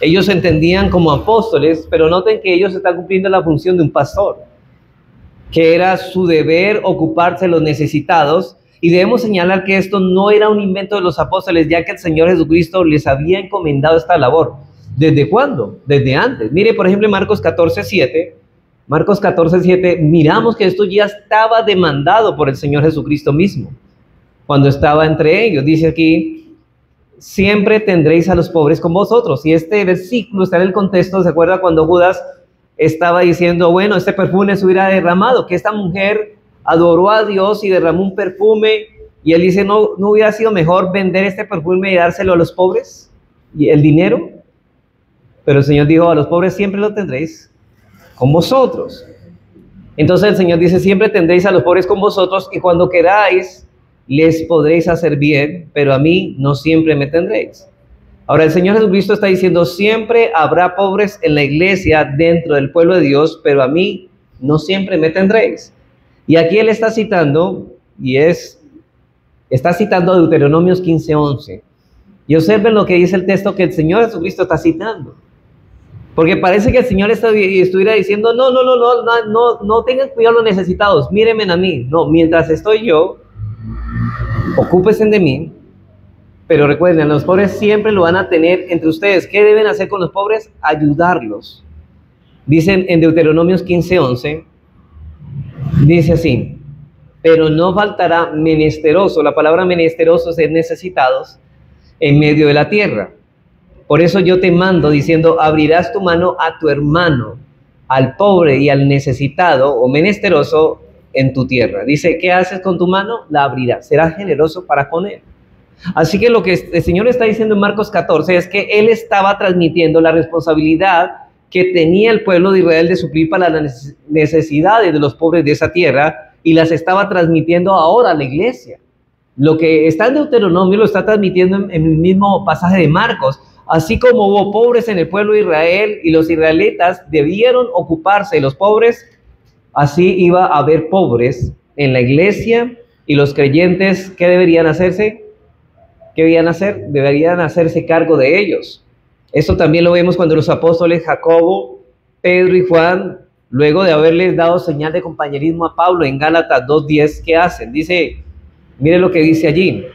Ellos se entendían como apóstoles, pero noten que ellos están cumpliendo la función de un pastor, que era su deber ocuparse de los necesitados. Y debemos señalar que esto no era un invento de los apóstoles, ya que el Señor Jesucristo les había encomendado esta labor. ¿Desde cuándo? Desde antes. Mire, por ejemplo, en Marcos 14:7, Marcos 14:7, miramos que esto ya estaba demandado por el Señor Jesucristo mismo, cuando estaba entre ellos. Dice aquí, siempre tendréis a los pobres con vosotros. Y este versículo está en el contexto, ¿se acuerda cuando Judas estaba diciendo, bueno, este perfume se hubiera derramado, que esta mujer adoró a Dios y derramó un perfume, y él dice, ¿no hubiera sido mejor vender este perfume y dárselo a los pobres? ¿Y el dinero? Pero el Señor dijo, a los pobres siempre lo tendréis con vosotros. Entonces el Señor dice, siempre tendréis a los pobres con vosotros, y cuando queráis, les podréis hacer bien, pero a mí no siempre me tendréis. Ahora el Señor Jesucristo está diciendo, siempre habrá pobres en la iglesia dentro del pueblo de Dios, pero a mí no siempre me tendréis. Y aquí él está citando, está citando Deuteronomios 15:11. Y observen lo que dice el texto que el Señor Jesucristo está citando. Porque parece que el Señor estuviera diciendo, no tengan cuidado los necesitados, mírenme a mí. No, mientras estoy yo, ocúpense de mí. Pero recuerden, los pobres siempre lo van a tener entre ustedes. ¿Qué deben hacer con los pobres? Ayudarlos. Dicen en Deuteronomios 15:11, dice así, pero no faltará menesteroso. La palabra menesteroso es necesitados en medio de la tierra. Por eso yo te mando diciendo, abrirás tu mano a tu hermano, al pobre y al necesitado o menesteroso en tu tierra. Dice, ¿qué haces con tu mano? La abrirás. Serás generoso para con él. Así que lo que el Señor está diciendo en Marcos 14 es que Él estaba transmitiendo la responsabilidad que tenía el pueblo de Israel de suplir para las necesidades de los pobres de esa tierra, y las estaba transmitiendo ahora a la iglesia. Lo que está en Deuteronomio lo está transmitiendo en el mismo pasaje de Marcos. Así como hubo pobres en el pueblo de Israel y los israelitas debieron ocuparse de los pobres, así iba a haber pobres en la iglesia, y los creyentes, ¿qué deberían hacerse? ¿Qué deberían hacer? Deberían hacerse cargo de ellos. Esto también lo vemos cuando los apóstoles Jacobo, Pedro y Juan, luego de haberles dado señal de compañerismo a Pablo en Gálatas 2:10, ¿qué hacen? Dice, mire lo que dice allí.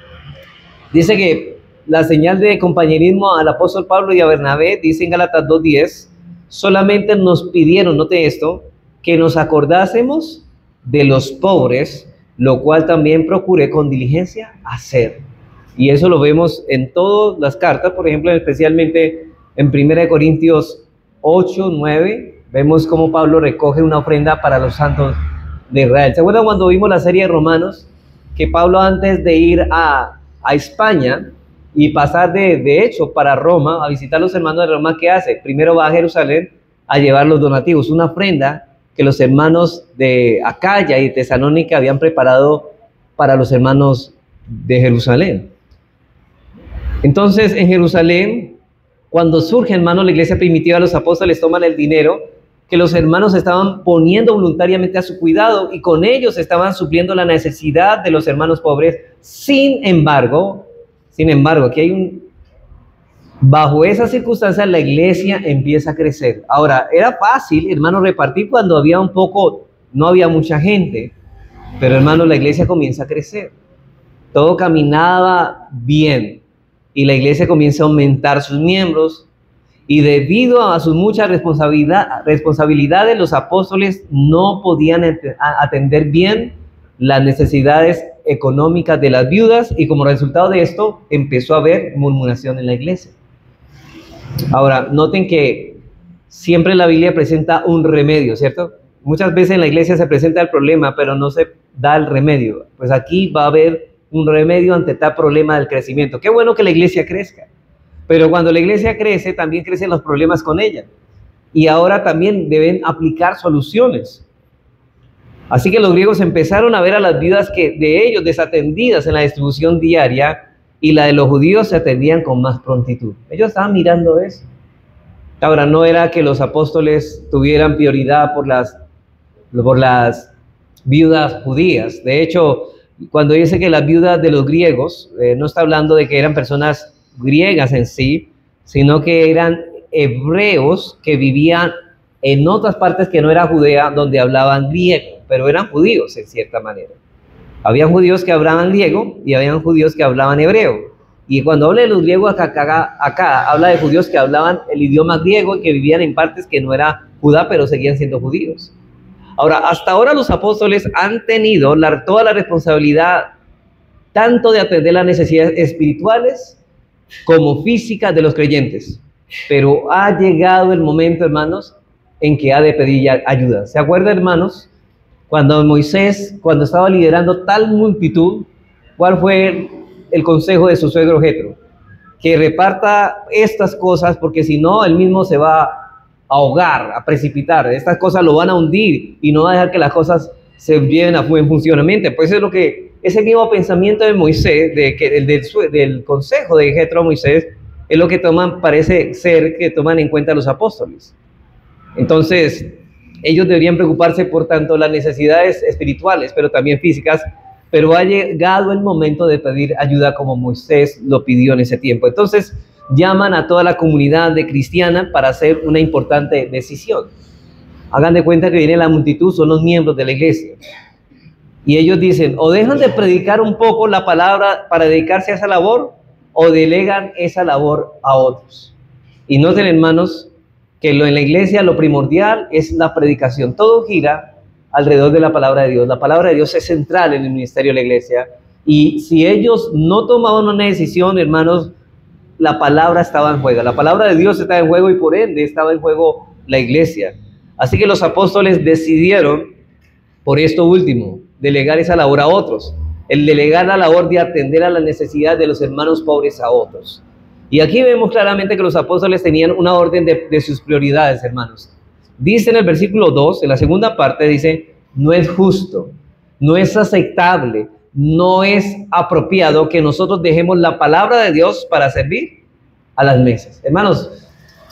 Dice que la señal de compañerismo al apóstol Pablo y a Bernabé, dice en Gálatas 2:10, solamente nos pidieron, note esto, que nos acordásemos de los pobres, lo cual también procuré con diligencia hacer. Y eso lo vemos en todas las cartas, por ejemplo, especialmente en 1 Corintios 8:9, vemos cómo Pablo recoge una ofrenda para los santos de Israel. ¿Se acuerdan cuando vimos la serie de Romanos? Que Pablo, antes de ir a España y pasar de hecho para Roma, a visitar a los hermanos de Roma, ¿qué hace? Primero va a Jerusalén a llevar los donativos, una ofrenda que los hermanos de Acaya y Tesalónica habían preparado para los hermanos de Jerusalén. Entonces, en Jerusalén, cuando surge, hermano, la iglesia primitiva, los apóstoles toman el dinero que los hermanos estaban poniendo voluntariamente a su cuidado, y con ellos estaban supliendo la necesidad de los hermanos pobres. Sin embargo, aquí hay bajo esas circunstancias la iglesia empieza a crecer. Ahora, era fácil, hermano, repartir cuando había no había mucha gente, pero hermano, la iglesia comienza a crecer. Todo caminaba bien, y la iglesia comienza a aumentar sus miembros, y debido a sus muchas responsabilidades, los apóstoles no podían atender bien las necesidades económicas de las viudas, y como resultado de esto empezó a haber murmuración en la iglesia. Ahora, noten que siempre la Biblia presenta un remedio, ¿cierto? Muchas veces en la iglesia se presenta el problema, pero no se da el remedio. Pues aquí va a haber un remedio ante tal problema del crecimiento. Qué bueno que la iglesia crezca, pero cuando la iglesia crece, también crecen los problemas con ella. Y ahora también deben aplicar soluciones. Así que los griegos empezaron a ver a las viudas de ellos desatendidas en la distribución diaria, y la de los judíos se atendían con más prontitud. Ellos estaban mirando eso. Ahora, no era que los apóstoles tuvieran prioridad por las viudas judías. De hecho, cuando dice que las viudas de los griegos, no está hablando de que eran personas griegas en sí, sino que eran hebreos que vivían en otras partes que no era Judea, donde hablaban griego, pero eran judíos en cierta manera. Habían judíos que hablaban griego y habían judíos que hablaban hebreo. Y cuando habla de los griegos acá habla de judíos que hablaban el idioma griego y que vivían en partes que no era Judá, pero seguían siendo judíos. Ahora, hasta ahora los apóstoles han tenido toda la responsabilidad tanto de atender las necesidades espirituales como físicas de los creyentes. Pero ha llegado el momento, hermanos, en que ha de pedir ayuda. ¿Se acuerdan, hermanos? Cuando Moisés, cuando estaba liderando tal multitud, ¿cuál fue el consejo de su suegro Jetro? Que reparta estas cosas, porque si no, él mismo se va a ahogar, a precipitar. Estas cosas lo van a hundir y no va a dejar que las cosas se lleven a buen funcionamiento. Pues es lo que, ese mismo pensamiento de Moisés, del consejo de Jetro a Moisés, es lo que parece ser que toman en cuenta los apóstoles. Entonces, ellos deberían preocuparse por tanto las necesidades espirituales, pero también físicas, pero ha llegado el momento de pedir ayuda como Moisés lo pidió en ese tiempo. Entonces, llaman a toda la comunidad de cristiana para hacer una importante decisión. Hagan de cuenta que viene la multitud, son los miembros de la iglesia. Y ellos dicen, o dejan de predicar un poco la palabra para dedicarse a esa labor, o delegan esa labor a otros. Y noten, hermanos, que en la iglesia lo primordial es la predicación. Todo gira alrededor de la palabra de Dios. La palabra de Dios es central en el ministerio de la iglesia. Y si ellos no tomaban una decisión, hermanos, la palabra estaba en juego. La palabra de Dios estaba en juego y por ende estaba en juego la iglesia. Así que los apóstoles decidieron, por esto último, delegar esa labor a otros. El delegar la labor de atender a las necesidades de los hermanos pobres a otros. Y aquí vemos claramente que los apóstoles tenían una orden de sus prioridades, hermanos. Dice en el versículo 2, en la segunda parte, dice, no es justo, no es aceptable, no es apropiado que nosotros dejemos la palabra de Dios para servir a las mesas. Hermanos,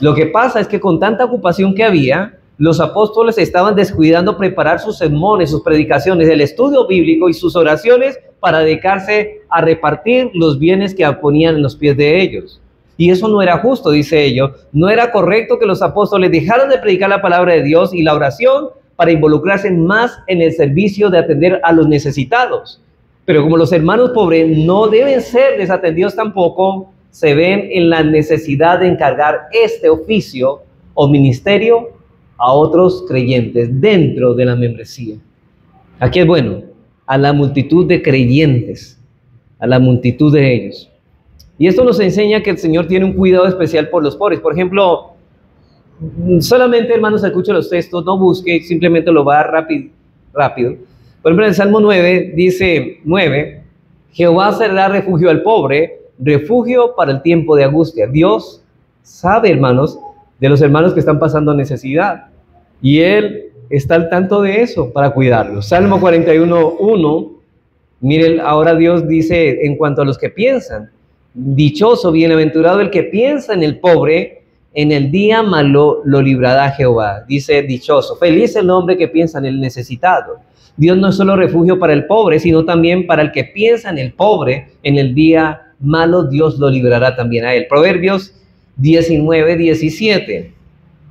lo que pasa es que con tanta ocupación que había, los apóstoles estaban descuidando preparar sus sermones, sus predicaciones, el estudio bíblico y sus oraciones para dedicarse a repartir los bienes que ponían en los pies de ellos. Y eso no era justo, dice ellos. No era correcto que los apóstoles dejaran de predicar la palabra de Dios y la oración para involucrarse más en el servicio de atender a los necesitados. Pero como los hermanos pobres no deben ser desatendidos tampoco, se ven en la necesidad de encargar este oficio o ministerio a otros creyentes dentro de la membresía. Aquí es bueno, a la multitud de creyentes, a la multitud de ellos. Y esto nos enseña que el Señor tiene un cuidado especial por los pobres. Por ejemplo, solamente, hermanos, escuchen los textos, no busque, simplemente lo va rápido. Por ejemplo, en el Salmo 9, dice 9, Jehová será refugio al pobre, refugio para el tiempo de angustia. Dios sabe, hermanos, de los hermanos que están pasando necesidad. Y Él está al tanto de eso para cuidarlos. Salmo 41:1, miren, ahora Dios dice en cuanto a los que piensan, dichoso, bienaventurado el que piensa en el pobre, en el día malo lo librará Jehová. Dice dichoso, feliz el hombre que piensa en el necesitado. Dios no es solo refugio para el pobre, sino también para el que piensa en el pobre, en el día malo Dios lo librará también a él. Proverbios 19:17.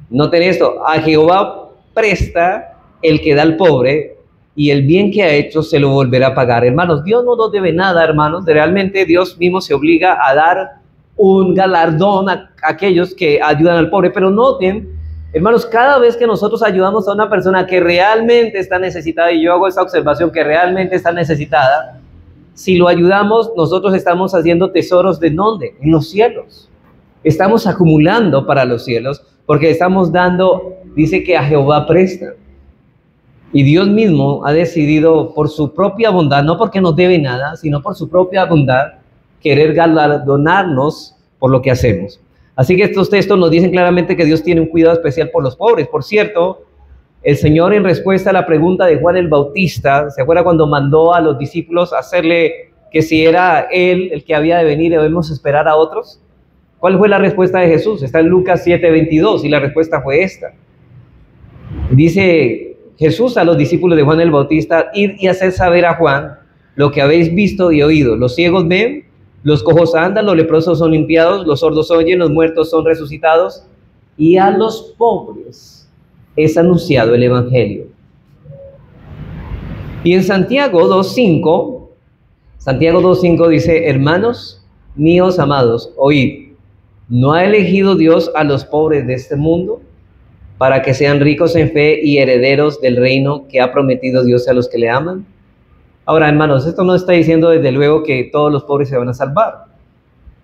Noten esto, a Jehová presta el que da al pobre, y el bien que ha hecho se lo volverá a pagar. Hermanos, Dios no nos debe nada, hermanos. Realmente Dios mismo se obliga a dar un galardón a aquellos que ayudan al pobre. Pero noten, hermanos, cada vez que nosotros ayudamos a una persona que realmente está necesitada, y yo hago esa observación, que realmente está necesitada, si lo ayudamos, nosotros estamos haciendo tesoros ¿de dónde? En los cielos. Estamos acumulando para los cielos, porque estamos dando, dice que a Jehová presta. Y Dios mismo ha decidido por su propia bondad, no porque nos debe nada, sino por su propia bondad, querer galardonarnos por lo que hacemos. Así que estos textos nos dicen claramente que Dios tiene un cuidado especial por los pobres. Por cierto, el Señor, en respuesta a la pregunta de Juan el Bautista, ¿se acuerda cuando mandó a los discípulos a hacerle que si era él el que había de venir, debemos esperar a otros. ¿Cuál fue la respuesta de Jesús? Está en Lucas 7:22 y la respuesta fue esta. Dice Jesús a los discípulos de Juan el Bautista: id y haced saber a Juan lo que habéis visto y oído. Los ciegos ven, los cojos andan, los leprosos son limpiados, los sordos oyen, los muertos son resucitados, y a los pobres es anunciado el evangelio. Y en Santiago 2:5 dice: hermanos míos amados, oíd, ¿no ha elegido Dios a los pobres de este mundo para que sean ricos en fe y herederos del reino que ha prometido Dios a los que le aman? Ahora, hermanos, esto no está diciendo desde luego que todos los pobres se van a salvar,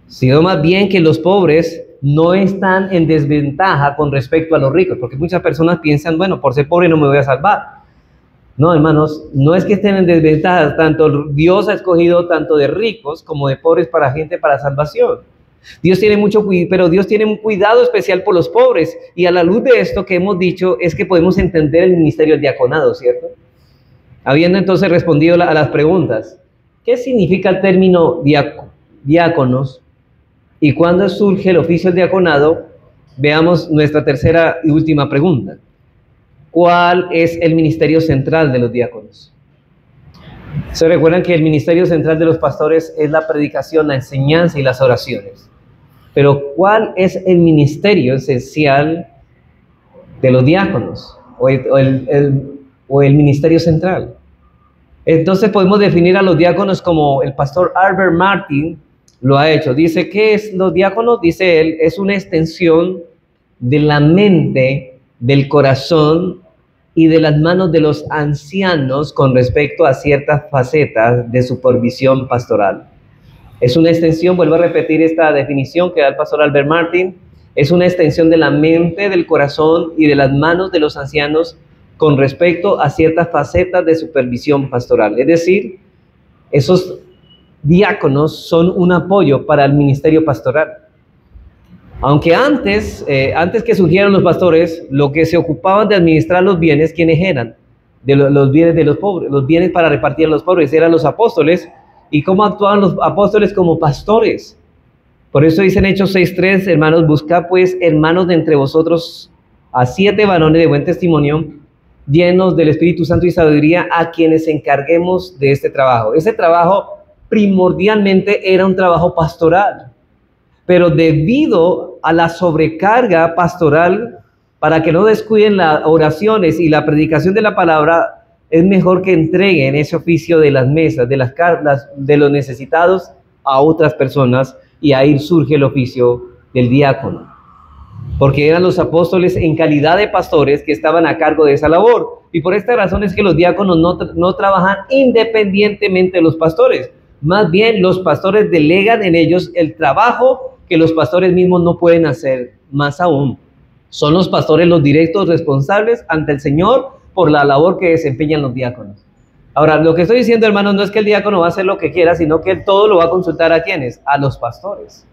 sino más bien que los pobres no están en desventaja con respecto a los ricos, porque muchas personas piensan, bueno, por ser pobre no me voy a salvar. No, hermanos, no es que estén en desventaja. Tanto Dios ha escogido tanto de ricos como de pobres para gente para salvación. Dios tiene mucho cuidado, pero Dios tiene un cuidado especial por los pobres, y a la luz de esto que hemos dicho es que podemos entender el ministerio del diaconado, ¿cierto? Habiendo entonces respondido a las preguntas, ¿qué significa el término diáconos y cuándo surge el oficio del diaconado? Veamos nuestra tercera y última pregunta. ¿Cuál es el ministerio central de los diáconos? Se recuerdan que el ministerio central de los pastores es la predicación, la enseñanza y las oraciones. Pero ¿cuál es el ministerio esencial de los diáconos o el ministerio central? Entonces podemos definir a los diáconos como el pastor Albert Martin lo ha hecho. Dice, ¿qué es los diáconos? Dice él, es una extensión de la mente, del corazón y de las manos de los ancianos con respecto a ciertas facetas de supervisión pastoral. Es una extensión, vuelvo a repetir esta definición que da el pastor Albert Martin, es una extensión de la mente, del corazón y de las manos de los ancianos con respecto a ciertas facetas de supervisión pastoral. Es decir, esos diáconos son un apoyo para el ministerio pastoral. Aunque antes que surgieran los pastores, lo que se ocupaban de administrar los bienes, ¿quiénes eran? Los bienes de los pobres, los bienes para repartir a los pobres, eran los apóstoles. ¿Y cómo actuaban los apóstoles? Como pastores. Por eso dice en Hechos 6:3, hermanos, buscad pues, hermanos, de entre vosotros a 7 varones de buen testimonio, llenos del Espíritu Santo y sabiduría, a quienes encarguemos de este trabajo. Ese trabajo primordialmente era un trabajo pastoral, pero debido a la sobrecarga pastoral, para que no descuiden las oraciones y la predicación de la palabra, es mejor que entreguen ese oficio de las mesas, de los necesitados a otras personas, y ahí surge el oficio del diácono. Porque eran los apóstoles en calidad de pastores que estaban a cargo de esa labor. Y por esta razón es que los diáconos no trabajan independientemente de los pastores. Más bien los pastores delegan en ellos el trabajo que los pastores mismos no pueden hacer. Más aún, son los pastores los directos responsables ante el Señor por la labor que desempeñan los diáconos. Ahora, lo que estoy diciendo, hermanos, no es que el diácono va a hacer lo que quiera, sino que él todo lo va a consultar ¿a quiénes? A los pastores.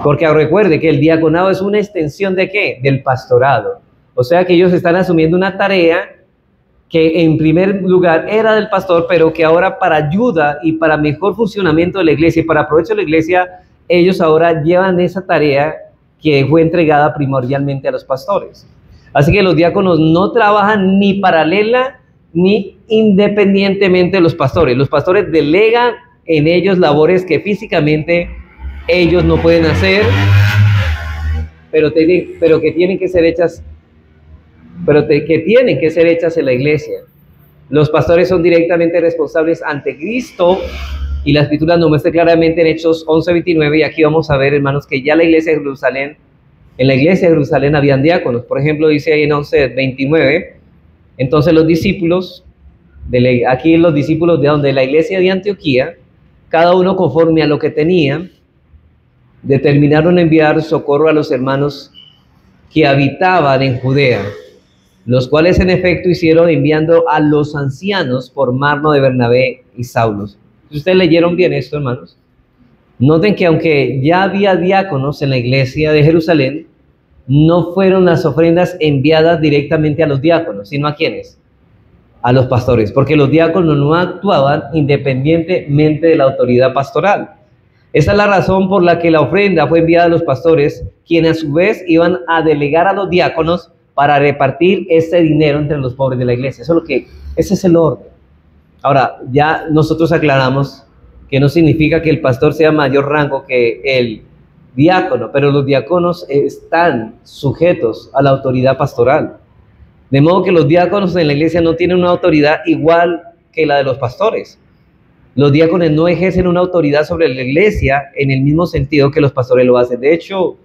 Porque recuerde que el diaconado es una extensión ¿de qué? Del pastorado. O sea que ellos están asumiendo una tarea que en primer lugar era del pastor, pero que ahora para ayuda y para mejor funcionamiento de la iglesia y para provecho de la iglesia, ellos ahora llevan esa tarea que fue entregada primordialmente a los pastores. Así que los diáconos no trabajan ni paralela ni independientemente de los pastores. Los pastores delegan en ellos labores que físicamente ellos no pueden hacer, pero que tienen que ser hechas, en la iglesia. Los pastores son directamente responsables ante Cristo, y la Escritura nos muestra claramente en Hechos 11:29, y aquí vamos a ver, hermanos, que ya en la iglesia de Jerusalén habían diáconos. Por ejemplo, dice ahí en 11:29, entonces los discípulos de la iglesia de Antioquía, cada uno conforme a lo que tenía, determinaron enviar socorro a los hermanos que habitaban en Judea, los cuales en efecto hicieron enviando a los ancianos por mano de Bernabé y Saulo. ¿Ustedes leyeron bien esto, hermanos? Noten que aunque ya había diáconos en la iglesia de Jerusalén, no fueron las ofrendas enviadas directamente a los diáconos, sino ¿a quiénes? a los pastores, porque los diáconos no actuaban independientemente de la autoridad pastoral. Esa es la razón por la que la ofrenda fue enviada a los pastores, quienes a su vez iban a delegar a los diáconos para repartir ese dinero entre los pobres de la iglesia. Ese es el orden. Ahora, ya nosotros aclaramos que no significa que el pastor sea mayor rango que el diácono, pero los diáconos están sujetos a la autoridad pastoral. De modo que los diáconos en la iglesia no tienen una autoridad igual que la de los pastores. Los diáconos no ejercen una autoridad sobre la iglesia en el mismo sentido que los pastores lo hacen. De hecho,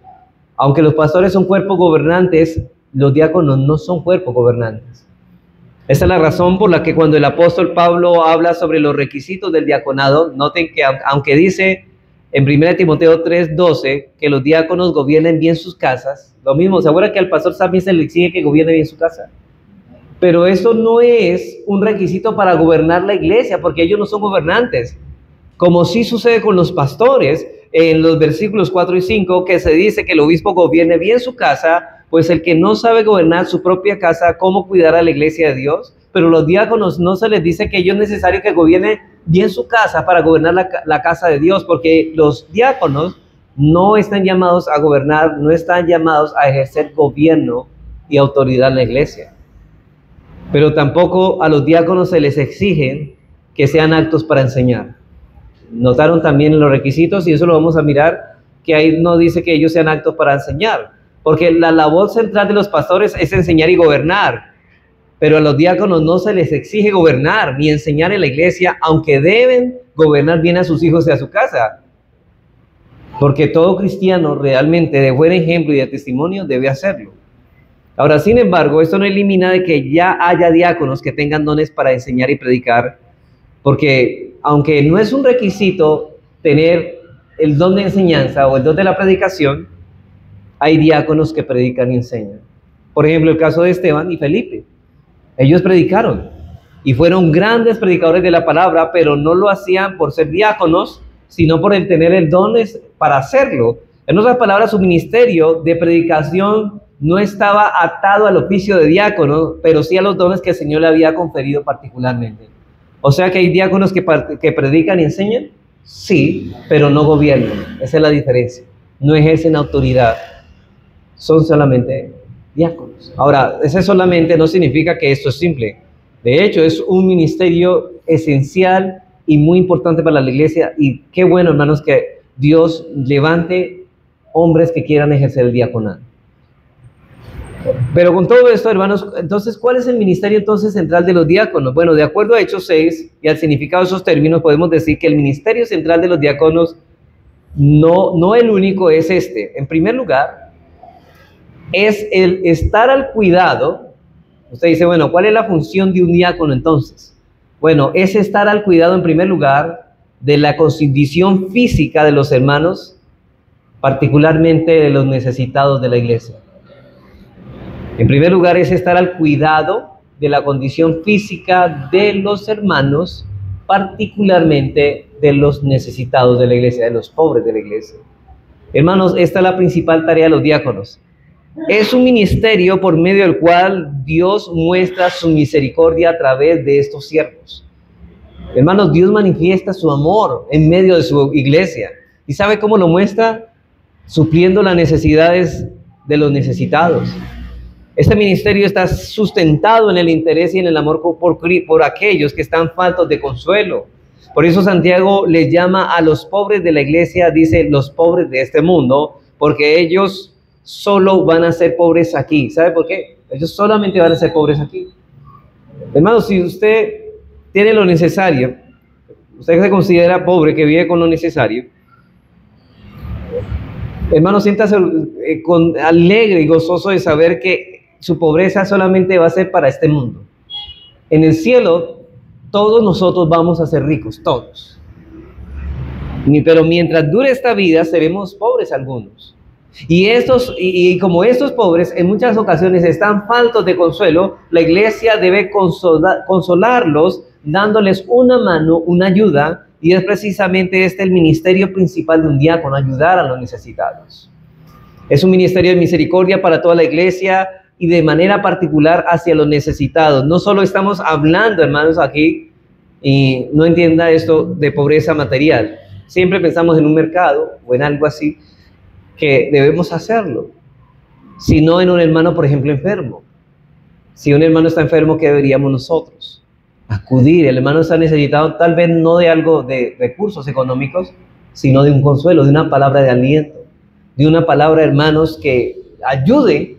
aunque los pastores son cuerpos gobernantes, los diáconos no son cuerpos gobernantes. Esa es la razón por la que cuando el apóstol Pablo habla sobre los requisitos del diaconado, noten que aunque dice en 1 Timoteo 3:12 que los diáconos gobiernen bien sus casas, lo mismo, se acuerda que al pastor también se le exige que gobierne bien su casa. Pero eso no es un requisito para gobernar la iglesia, porque ellos no son gobernantes. Como sí sucede con los pastores, en los versículos 4 y 5, que se dice que el obispo gobierne bien su casa, pues el que no sabe gobernar su propia casa, ¿cómo cuidar a la iglesia de Dios? Pero los diáconos no se les dice que ellos es necesario que gobierne bien su casa para gobernar la casa de Dios, porque los diáconos no están llamados a gobernar, no están llamados a ejercer gobierno y autoridad en la iglesia. Pero tampoco a los diáconos se les exigen que sean aptos para enseñar. Notaron también los requisitos, y eso lo vamos a mirar, que ahí no dice que ellos sean aptos para enseñar, porque la labor central de los pastores es enseñar y gobernar, pero a los diáconos no se les exige gobernar ni enseñar en la iglesia, aunque deben gobernar bien a sus hijos y a su casa, porque todo cristiano realmente de buen ejemplo y de testimonio debe hacerlo. Ahora, sin embargo, esto no elimina de que ya haya diáconos que tengan dones para enseñar y predicar, porque aunque no es un requisito tener el don de enseñanza o el don de la predicación, hay diáconos que predican y enseñan. Por ejemplo, el caso de Esteban y Felipe. Ellos predicaron y fueron grandes predicadores de la palabra, pero no lo hacían por ser diáconos, sino por el tener el don para hacerlo. En otras palabras, su ministerio de predicación no estaba atado al oficio de diácono, pero sí a los dones que el Señor le había conferido particularmente. O sea que hay diáconos que predican y enseñan, sí, pero no gobiernan. Esa es la diferencia. No ejercen autoridad, son solamente diáconos. Ahora, ese solamente no significa que esto es simple. De hecho, es un ministerio esencial y muy importante para la iglesia, y qué bueno, hermanos, que Dios levante hombres que quieran ejercer el diaconado. Pero con todo esto, hermanos, entonces, ¿cuál es el ministerio entonces central de los diáconos? Bueno, de acuerdo a Hechos 6 y al significado de esos términos, podemos decir que el ministerio central de los diáconos, no el único, es este. En primer lugar, es el estar al cuidado. Usted dice, bueno, ¿cuál es la función de un diácono entonces? Bueno, es estar al cuidado en primer lugar de la condición física de los hermanos, particularmente de los necesitados de la iglesia. En primer lugar, es estar al cuidado de la condición física de los hermanos, particularmente de los necesitados de la iglesia, de los pobres de la iglesia. Hermanos, esta es la principal tarea de los diáconos. Es un ministerio por medio del cual Dios muestra su misericordia a través de estos siervos. Hermanos, Dios manifiesta su amor en medio de su iglesia. ¿Y sabe cómo lo muestra? Supliendo las necesidades de los necesitados. Este ministerio está sustentado en el interés y en el amor por aquellos que están faltos de consuelo. Por eso Santiago les llama a los pobres de la iglesia, dice los pobres de este mundo, porque ellos solo van a ser pobres aquí. ¿Sabe por qué? Ellos solamente van a ser pobres aquí. Hermanos, si usted tiene lo necesario, usted se considera pobre, que vive con lo necesario, hermano, siéntase alegre y gozoso de saber que su pobreza solamente va a ser para este mundo. En el cielo, todos nosotros vamos a ser ricos, todos. Pero mientras dure esta vida, seremos pobres algunos. Y como estos pobres en muchas ocasiones están faltos de consuelo, la iglesia debe consolarlos, dándoles una mano, una ayuda, y es precisamente este el ministerio principal de un diácono, ayudar a los necesitados. Es un ministerio de misericordia para toda la iglesia, y de manera particular hacia los necesitados. No solo estamos hablando, hermanos, aquí, y no entienda esto de pobreza material. Siempre pensamos en un mercado o en algo así, que debemos hacerlo, sino en un hermano, por ejemplo, enfermo. Si un hermano está enfermo, ¿qué deberíamos nosotros? Acudir. El hermano está necesitado tal vez no de algo de recursos económicos, sino de un consuelo, de una palabra de aliento, de una palabra, hermanos, que ayude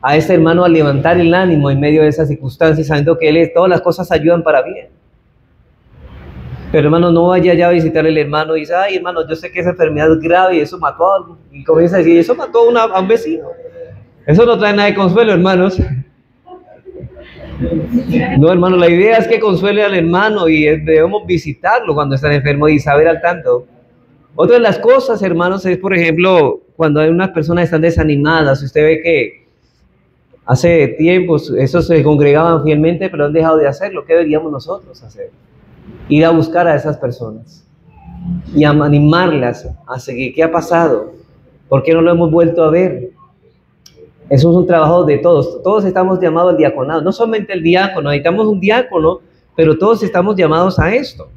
a ese hermano a levantar el ánimo en medio de esas circunstancias, sabiendo que todas las cosas ayudan para bien. Pero hermano, no vaya ya a visitar al hermano y dice, ay hermano, yo sé que esa enfermedad es grave y eso mató a algo. Y comienza a decir, eso mató a un vecino. Eso no trae nada de consuelo, hermanos. No, hermano, la idea es que consuele al hermano y debemos visitarlo cuando está enfermo y saber al tanto. Otra de las cosas, hermanos, es, por ejemplo, cuando hay unas personas que están desanimadas. Usted ve que hace tiempos esos se congregaban fielmente, pero han dejado de hacerlo. ¿Qué deberíamos nosotros hacer? Ir a buscar a esas personas y a animarlas a seguir. ¿Qué ha pasado? ¿Por qué no lo hemos vuelto a ver? Eso es un trabajo de todos. Todos estamos llamados al diaconado. No solamente el diácono, necesitamos un diácono, pero todos estamos llamados a esto.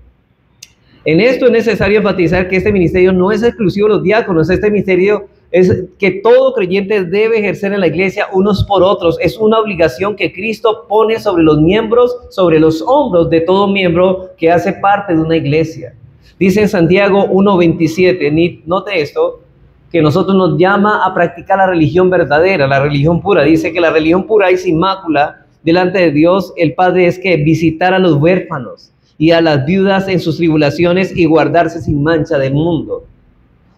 En esto es necesario enfatizar que este ministerio no es exclusivo de los diáconos. Este ministerio es que todo creyente debe ejercer en la iglesia unos por otros. Es una obligación que Cristo pone sobre los miembros, sobre los hombros de todo miembro que hace parte de una iglesia. Dice en Santiago 1:27, note esto, que nosotros nos llama a practicar la religión verdadera, la religión pura. Dice que la religión pura y sin mácula delante de Dios el Padre es que visitar a los huérfanos y a las viudas en sus tribulaciones y guardarse sin mancha del mundo.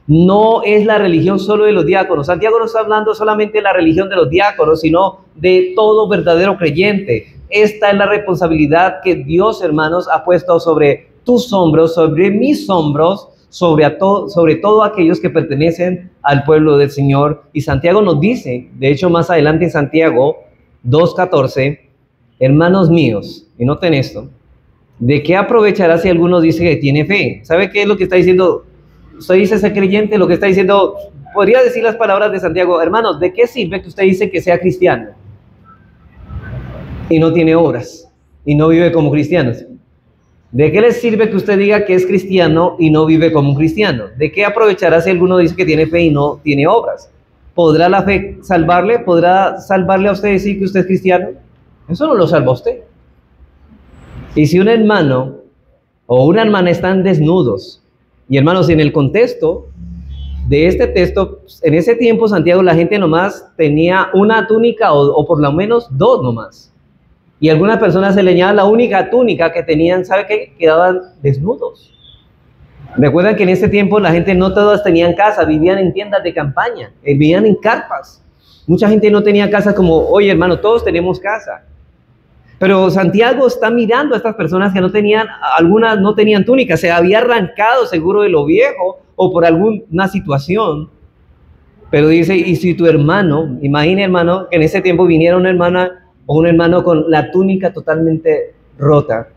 No es la religión solo de los diáconos. Santiago no está hablando solamente de la religión de los diáconos, sino de todo verdadero creyente. Esta es la responsabilidad que Dios, hermanos, ha puesto sobre tus hombros, sobre mis hombros, sobre todo aquellos que pertenecen al pueblo del Señor. Y Santiago nos dice, de hecho más adelante en Santiago 2:14, hermanos míos, y noten esto, ¿de qué aprovechará si alguno dice que tiene fe? ¿Sabe qué es lo que está diciendo? Usted dice ser creyente, lo que está diciendo, podría decir las palabras de Santiago, hermanos, ¿de qué sirve que usted dice que sea cristiano y no tiene obras y no vive como cristiano? ¿De qué le sirve que usted diga que es cristiano y no vive como un cristiano? ¿De qué aprovechará si alguno dice que tiene fe y no tiene obras? ¿Podrá la fe salvarle? ¿Podrá salvarle a usted decir que usted es cristiano? Eso no lo salva a usted. Y si un hermano o una hermana están desnudos, y hermanos, en el contexto de este texto, en ese tiempo Santiago la gente nomás tenía una túnica o por lo menos dos nomás. Y algunas personas se le añadía la única túnica que tenían, ¿sabe qué? Quedaban desnudos. Recuerdan que en ese tiempo la gente no todas tenían casa, vivían en tiendas de campaña, vivían en carpas. Mucha gente no tenía casa como, oye hermano, todos tenemos casa. Pero Santiago está mirando a estas personas que no tenían, algunas no tenían túnica, se había arrancado seguro de lo viejo o por alguna situación. Pero dice, y si tu hermano, imagina hermano, que en ese tiempo viniera una hermana o un hermano con la túnica totalmente rota.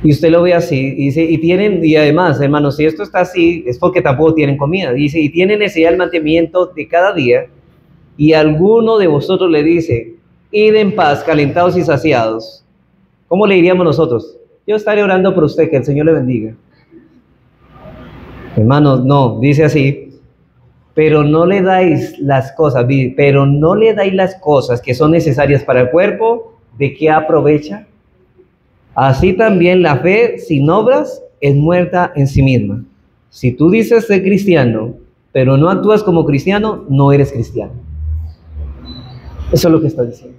Y usted lo ve así, y dice, y además, hermanos, si esto está así, es porque tampoco tienen comida. Dice, y tienen necesidad del mantenimiento de cada día, y alguno de vosotros le dice, id en paz, calentados y saciados. ¿Cómo le diríamos nosotros? Yo estaré orando por usted, que el Señor le bendiga. Hermanos, no, dice así, pero no le dais las cosas que son necesarias para el cuerpo, ¿de qué aprovecha? Así también la fe sin obras es muerta en sí misma. Si tú dices ser cristiano, pero no actúas como cristiano, no eres cristiano. Eso es lo que está diciendo.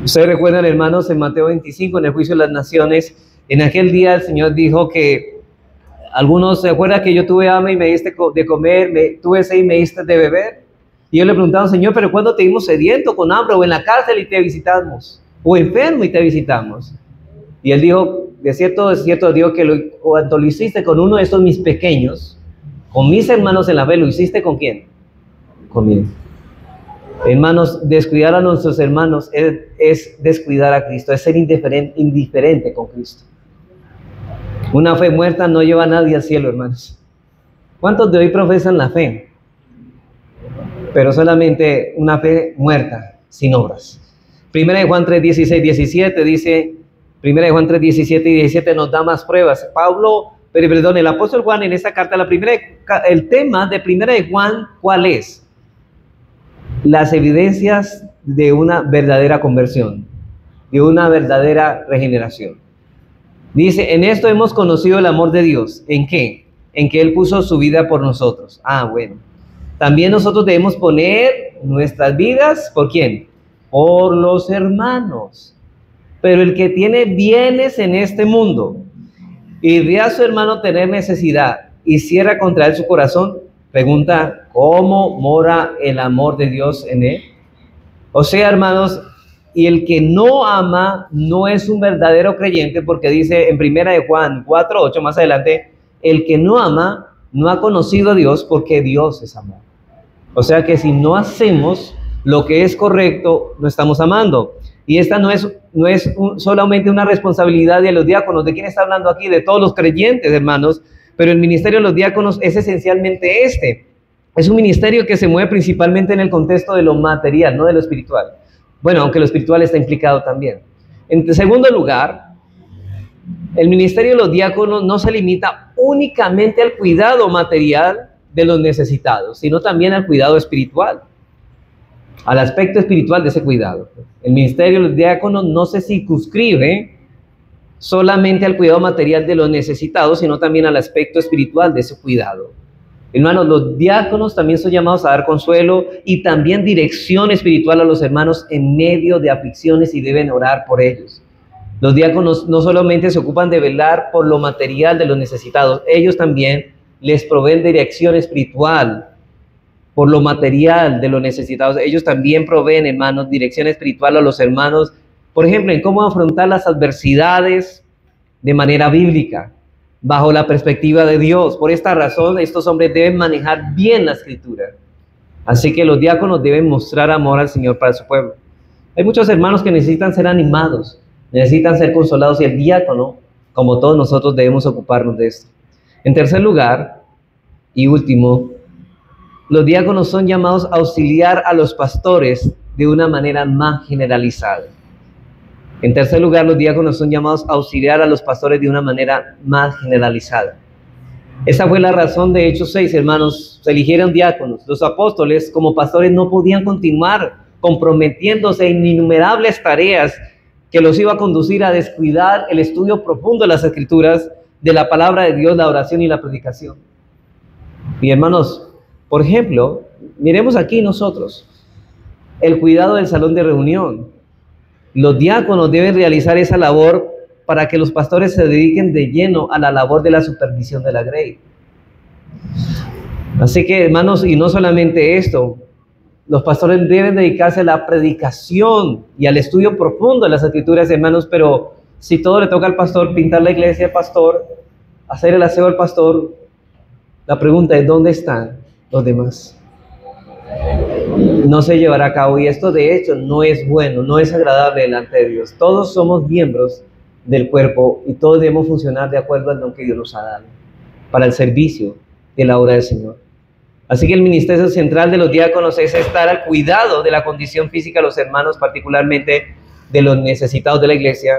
Ustedes recuerdan, hermanos, en Mateo 25, en el juicio de las naciones, en aquel día el Señor dijo que algunos se acuerdan que yo tuve hambre y me diste de comer, tuve sed y me diste de beber. Y yo le preguntaba, Señor, ¿pero cuándo te vimos sediento, con hambre, o en la cárcel y te visitamos? ¿O enfermo y te visitamos? Y él dijo, de cierto, digo que cuando lo hiciste con uno de estos mis pequeños, con mis hermanos en la fe, ¿lo hiciste con quién? Conmigo. Hermanos, descuidar a nuestros hermanos es descuidar a Cristo, es ser indiferente con Cristo. Una fe muerta no lleva a nadie al cielo, hermanos. ¿Cuántos de hoy profesan la fe? pero solamente una fe muerta, sin obras. Primera de Juan 3, 16, 17 dice, Primera de Juan 3, 17 y 17 nos da más pruebas. El apóstol Juan en esta carta, el tema de Primera de Juan, ¿cuál es? Las evidencias de una verdadera conversión, de una verdadera regeneración. Dice, en esto hemos conocido el amor de Dios. ¿En qué? En que Él puso su vida por nosotros. Bueno. También nosotros debemos poner nuestras vidas, ¿por quién? Por los hermanos. Pero el que tiene bienes en este mundo y ve a su hermano tener necesidad y cierra contra él su corazón, pregunta, ¿cómo mora el amor de Dios en él? O sea, hermanos, y el que no ama no es un verdadero creyente, porque dice en Primera de Juan 4:8 más adelante, el que no ama no ha conocido a Dios, porque Dios es amor. O sea que si no hacemos lo que es correcto, no estamos amando. Y esta no es solamente una responsabilidad de los diáconos. ¿De quién está hablando aquí? De todos los creyentes, hermanos. Pero el ministerio de los diáconos es esencialmente este. Es un ministerio que se mueve principalmente en el contexto de lo material, no de lo espiritual. Bueno, aunque lo espiritual está implicado también. En segundo lugar, el ministerio de los diáconos no se limita únicamente al cuidado material de los necesitados, sino también al cuidado espiritual, al aspecto espiritual de ese cuidado. El ministerio de los diáconos no se circunscribe solamente al cuidado material de los necesitados, sino también al aspecto espiritual de ese cuidado. Hermanos, los diáconos también son llamados a dar consuelo y también dirección espiritual a los hermanos en medio de aflicciones, y deben orar por ellos. Los diáconos no solamente se ocupan de velar por lo material de los necesitados, ellos también les proveen dirección espiritual por lo material de los necesitados. Ellos también proveen, hermanos, dirección espiritual a los hermanos, por ejemplo, en cómo afrontar las adversidades de manera bíblica, bajo la perspectiva de Dios. Por esta razón, estos hombres deben manejar bien la Escritura. Así que los diáconos deben mostrar amor al Señor para su pueblo. Hay muchos hermanos que necesitan ser animados, necesitan ser consolados, y el diácono, como todos nosotros, debemos ocuparnos de esto. En tercer lugar, y último, los diáconos son llamados a auxiliar a los pastores de una manera más generalizada. En tercer lugar, los diáconos son llamados a auxiliar a los pastores de una manera más generalizada. Esa fue la razón de Hechos 6, hermanos. Se eligieron diáconos. Los apóstoles, como pastores, no podían continuar comprometiéndose en innumerables tareas que los iba a conducir a descuidar el estudio profundo de las Escrituras, de la palabra de Dios, la oración y la predicación. Y hermanos, por ejemplo, miremos aquí nosotros el cuidado del salón de reunión. Los diáconos deben realizar esa labor para que los pastores se dediquen de lleno a la labor de la supervisión de la grey. Así que, hermanos, y no solamente esto, los pastores deben dedicarse a la predicación y al estudio profundo de las Escrituras, hermanos. Pero si todo le toca al pastor, pintar la iglesia al pastor, hacer el aseo al pastor, la pregunta es, ¿dónde están los demás? No se llevará a cabo, y esto de hecho no es bueno, no es agradable delante de Dios. Todos somos miembros del cuerpo y todos debemos funcionar de acuerdo al don que Dios nos ha dado para el servicio de la obra del Señor. Así que el ministerio central de los diáconos es estar al cuidado de la condición física de los hermanos, particularmente de los necesitados de la iglesia.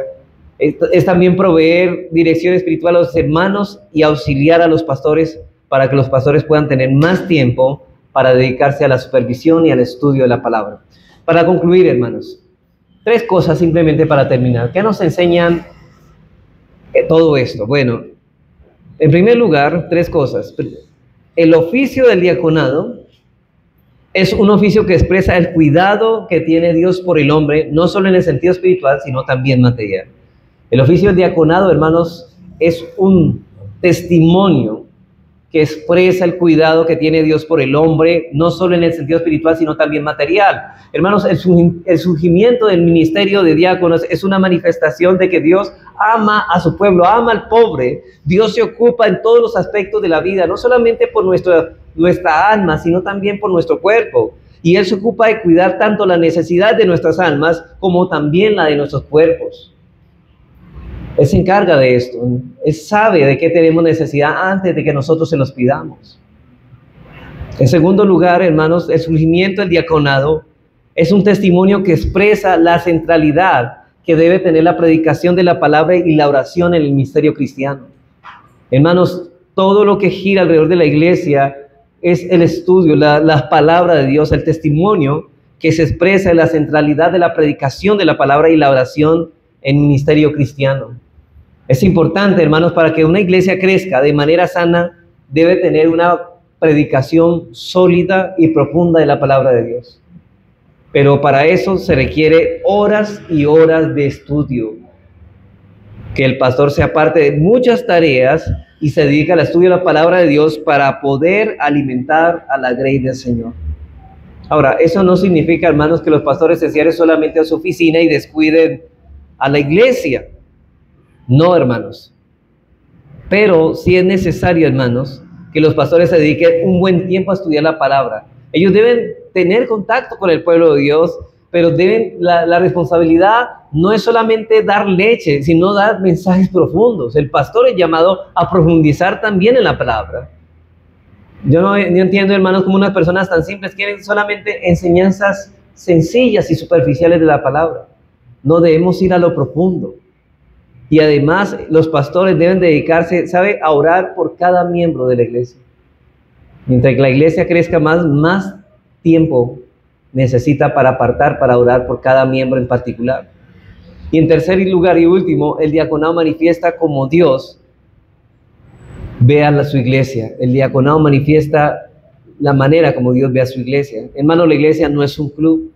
Es también proveer dirección espiritual a los hermanos y auxiliar a los pastores para que los pastores puedan tener más tiempo para dedicarse a la supervisión y al estudio de la palabra. Para concluir, hermanos, 3 cosas simplemente para terminar. ¿Qué nos enseñan todo esto? Bueno, en primer lugar, 3 cosas. El oficio del diaconado es un oficio que expresa el cuidado que tiene Dios por el hombre, no solo en el sentido espiritual, sino también material. El oficio del diaconado, hermanos, es un testimonio que expresa el cuidado que tiene Dios por el hombre, no solo en el sentido espiritual, sino también material. Hermanos, el surgimiento del ministerio de diáconos es una manifestación de que Dios ama a su pueblo, ama al pobre. Dios se ocupa en todos los aspectos de la vida, no solamente por nuestra alma, sino también por nuestro cuerpo. Y Él se ocupa de cuidar tanto la necesidad de nuestras almas como también la de nuestros cuerpos. Él se encarga de esto. Él sabe de qué tenemos necesidad antes de que nosotros se los pidamos. En segundo lugar, hermanos, el surgimiento del diaconado es un testimonio que expresa la centralidad que debe tener la predicación de la palabra y la oración en el ministerio cristiano. Hermanos, todo lo que gira alrededor de la iglesia es el estudio, la palabra de Dios, el testimonio que se expresa en la centralidad de la predicación de la palabra y la oración en el ministerio cristiano. Es importante, hermanos, para que una iglesia crezca de manera sana, debe tener una predicación sólida y profunda de la palabra de Dios. Pero para eso se requiere horas y horas de estudio. Que el pastor se aparte de muchas tareas y se dedica al estudio de la palabra de Dios para poder alimentar a la grey del Señor. Ahora, eso no significa, hermanos, que los pastores se cierren solamente a su oficina y descuiden a la iglesia. No, hermanos. Pero sí es necesario, hermanos, que los pastores se dediquen un buen tiempo a estudiar la palabra. Ellos deben tener contacto con el pueblo de Dios, pero la responsabilidad no es solamente dar leche, sino dar mensajes profundos. El pastor es llamado a profundizar también en la palabra. Yo no entiendo, hermanos, cómo unas personas tan simples quieren solamente enseñanzas sencillas y superficiales de la palabra. No, debemos ir a lo profundo. Y además, los pastores deben dedicarse, ¿sabe?, a orar por cada miembro de la iglesia. Mientras que la iglesia crezca más tiempo necesita para apartar, para orar por cada miembro en particular. Y en tercer lugar y último, el diaconado manifiesta como Dios ve a su iglesia. El diaconado manifiesta la manera como Dios ve a su iglesia. Hermano, la iglesia no es un club.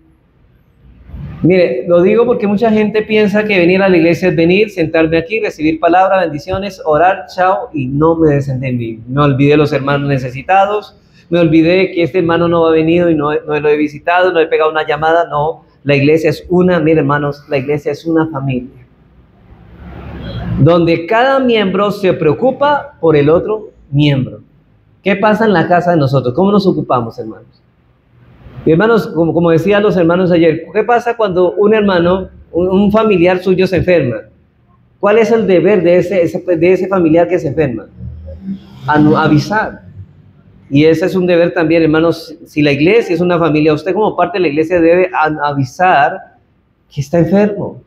Mire, lo digo porque mucha gente piensa que venir a la iglesia es venir, sentarme aquí, recibir palabra, bendiciones, orar, chao, y no me desentendí. Me olvidé de los hermanos necesitados, me olvidé que este hermano no ha venido y no lo he visitado, no he pegado una llamada. No, la iglesia es una, mire, hermanos, la iglesia es una familia, donde cada miembro se preocupa por el otro miembro. ¿Qué pasa en la casa de nosotros? ¿Cómo nos ocupamos, hermanos? Y hermanos, como decían los hermanos ayer, ¿qué pasa cuando un hermano, un familiar suyo se enferma? ¿Cuál es el deber de ese familiar que se enferma? Avisar. Y ese es un deber también, hermanos. Si la iglesia es una familia, usted como parte de la iglesia debe avisar que está enfermo.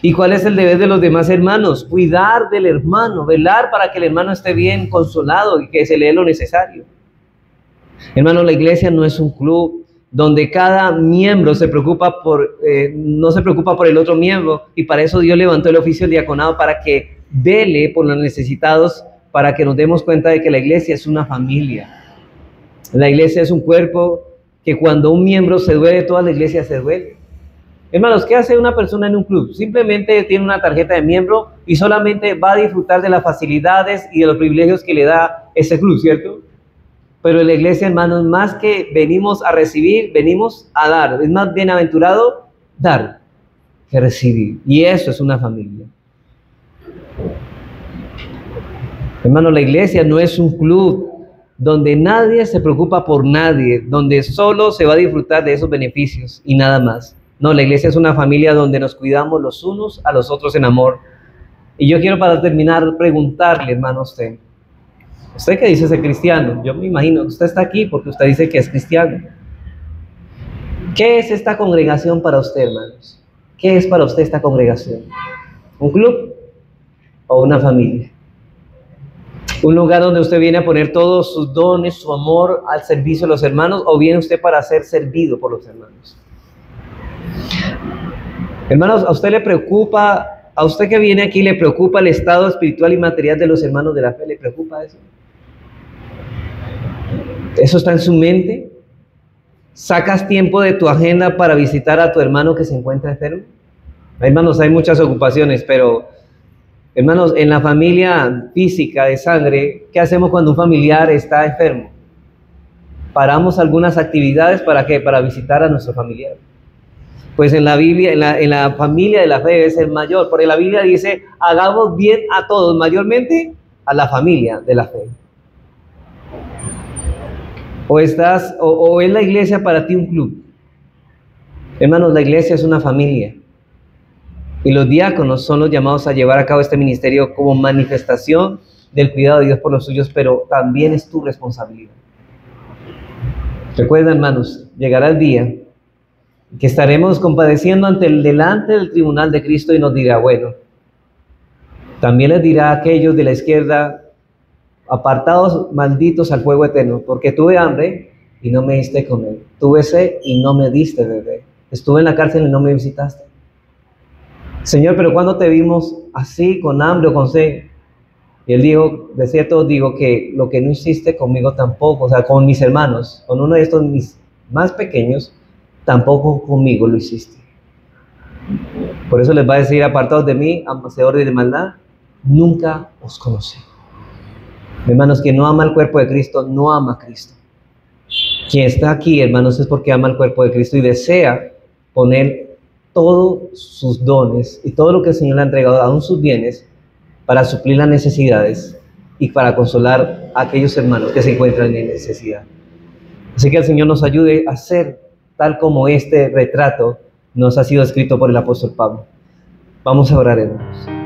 ¿Y cuál es el deber de los demás hermanos? Cuidar del hermano, velar para que el hermano esté bien consolado y que se le dé lo necesario. Hermanos, la iglesia no es un club donde cada miembro se preocupa no se preocupa por el otro miembro, y para eso Dios levantó el oficio del diaconado, para que vele por los necesitados, para que nos demos cuenta de que la iglesia es una familia. La iglesia es un cuerpo que cuando un miembro se duele, toda la iglesia se duele. Hermanos, ¿qué hace una persona en un club? Simplemente tiene una tarjeta de miembro y solamente va a disfrutar de las facilidades y de los privilegios que le da ese club, ¿cierto? Pero en la iglesia, hermanos, más que venimos a recibir, venimos a dar. Es más bienaventurado dar que recibir. Y eso es una familia. Hermanos, la iglesia no es un club donde nadie se preocupa por nadie, donde solo se va a disfrutar de esos beneficios y nada más. No, la iglesia es una familia donde nos cuidamos los unos a los otros en amor. Y yo quiero, para terminar, preguntarle, hermano, ¿usted que dice ser cristiano? Yo me imagino que usted está aquí porque usted dice que es cristiano. ¿Qué es esta congregación para usted, hermanos? ¿Qué es para usted esta congregación? ¿Un club o una familia? ¿Un lugar donde usted viene a poner todos sus dones, su amor al servicio de los hermanos, o viene usted para ser servido por los hermanos? Hermanos, ¿a usted le preocupa, a usted que viene aquí, le preocupa el estado espiritual y material de los hermanos de la fe? ¿Le preocupa eso? ¿Eso está en su mente? ¿Sacas tiempo de tu agenda para visitar a tu hermano que se encuentra enfermo? Hermanos, hay muchas ocupaciones, pero hermanos, en la familia física de sangre, ¿qué hacemos cuando un familiar está enfermo? Paramos algunas actividades, ¿para qué? Para visitar a nuestro familiar. Pues en la Biblia, en la familia de la fe debe ser mayor, porque la Biblia dice, hagamos bien a todos, mayormente a la familia de la fe. O es la iglesia para ti un club. Hermanos, la iglesia es una familia. Y los diáconos son los llamados a llevar a cabo este ministerio como manifestación del cuidado de Dios por los suyos, pero también es tu responsabilidad. Recuerda, hermanos, llegará el día que estaremos compadeciendo delante del tribunal de Cristo y nos dirá, bueno, también les dirá a aquellos de la izquierda, apartados, malditos al fuego eterno, porque tuve hambre y no me diste comer, tuve sed y no me diste beber, estuve en la cárcel y no me visitaste. Señor, pero ¿cuándo te vimos así, con hambre o con sed? Y él dijo, de cierto os digo que lo que no hiciste conmigo tampoco, o sea, con mis hermanos, con uno de estos mis más pequeños, tampoco conmigo lo hiciste. Por eso les va a decir, apartados de mí, hacedores de maldad, nunca os conocí. Hermanos, quien no ama el cuerpo de Cristo, no ama a Cristo. Quien está aquí, hermanos, es porque ama el cuerpo de Cristo y desea poner todos sus dones y todo lo que el Señor le ha entregado, aún sus bienes, para suplir las necesidades y para consolar a aquellos hermanos que se encuentran en necesidad. Así que el Señor nos ayude a ser tal como este retrato nos ha sido escrito por el apóstol Pablo. Vamos a orar, hermanos.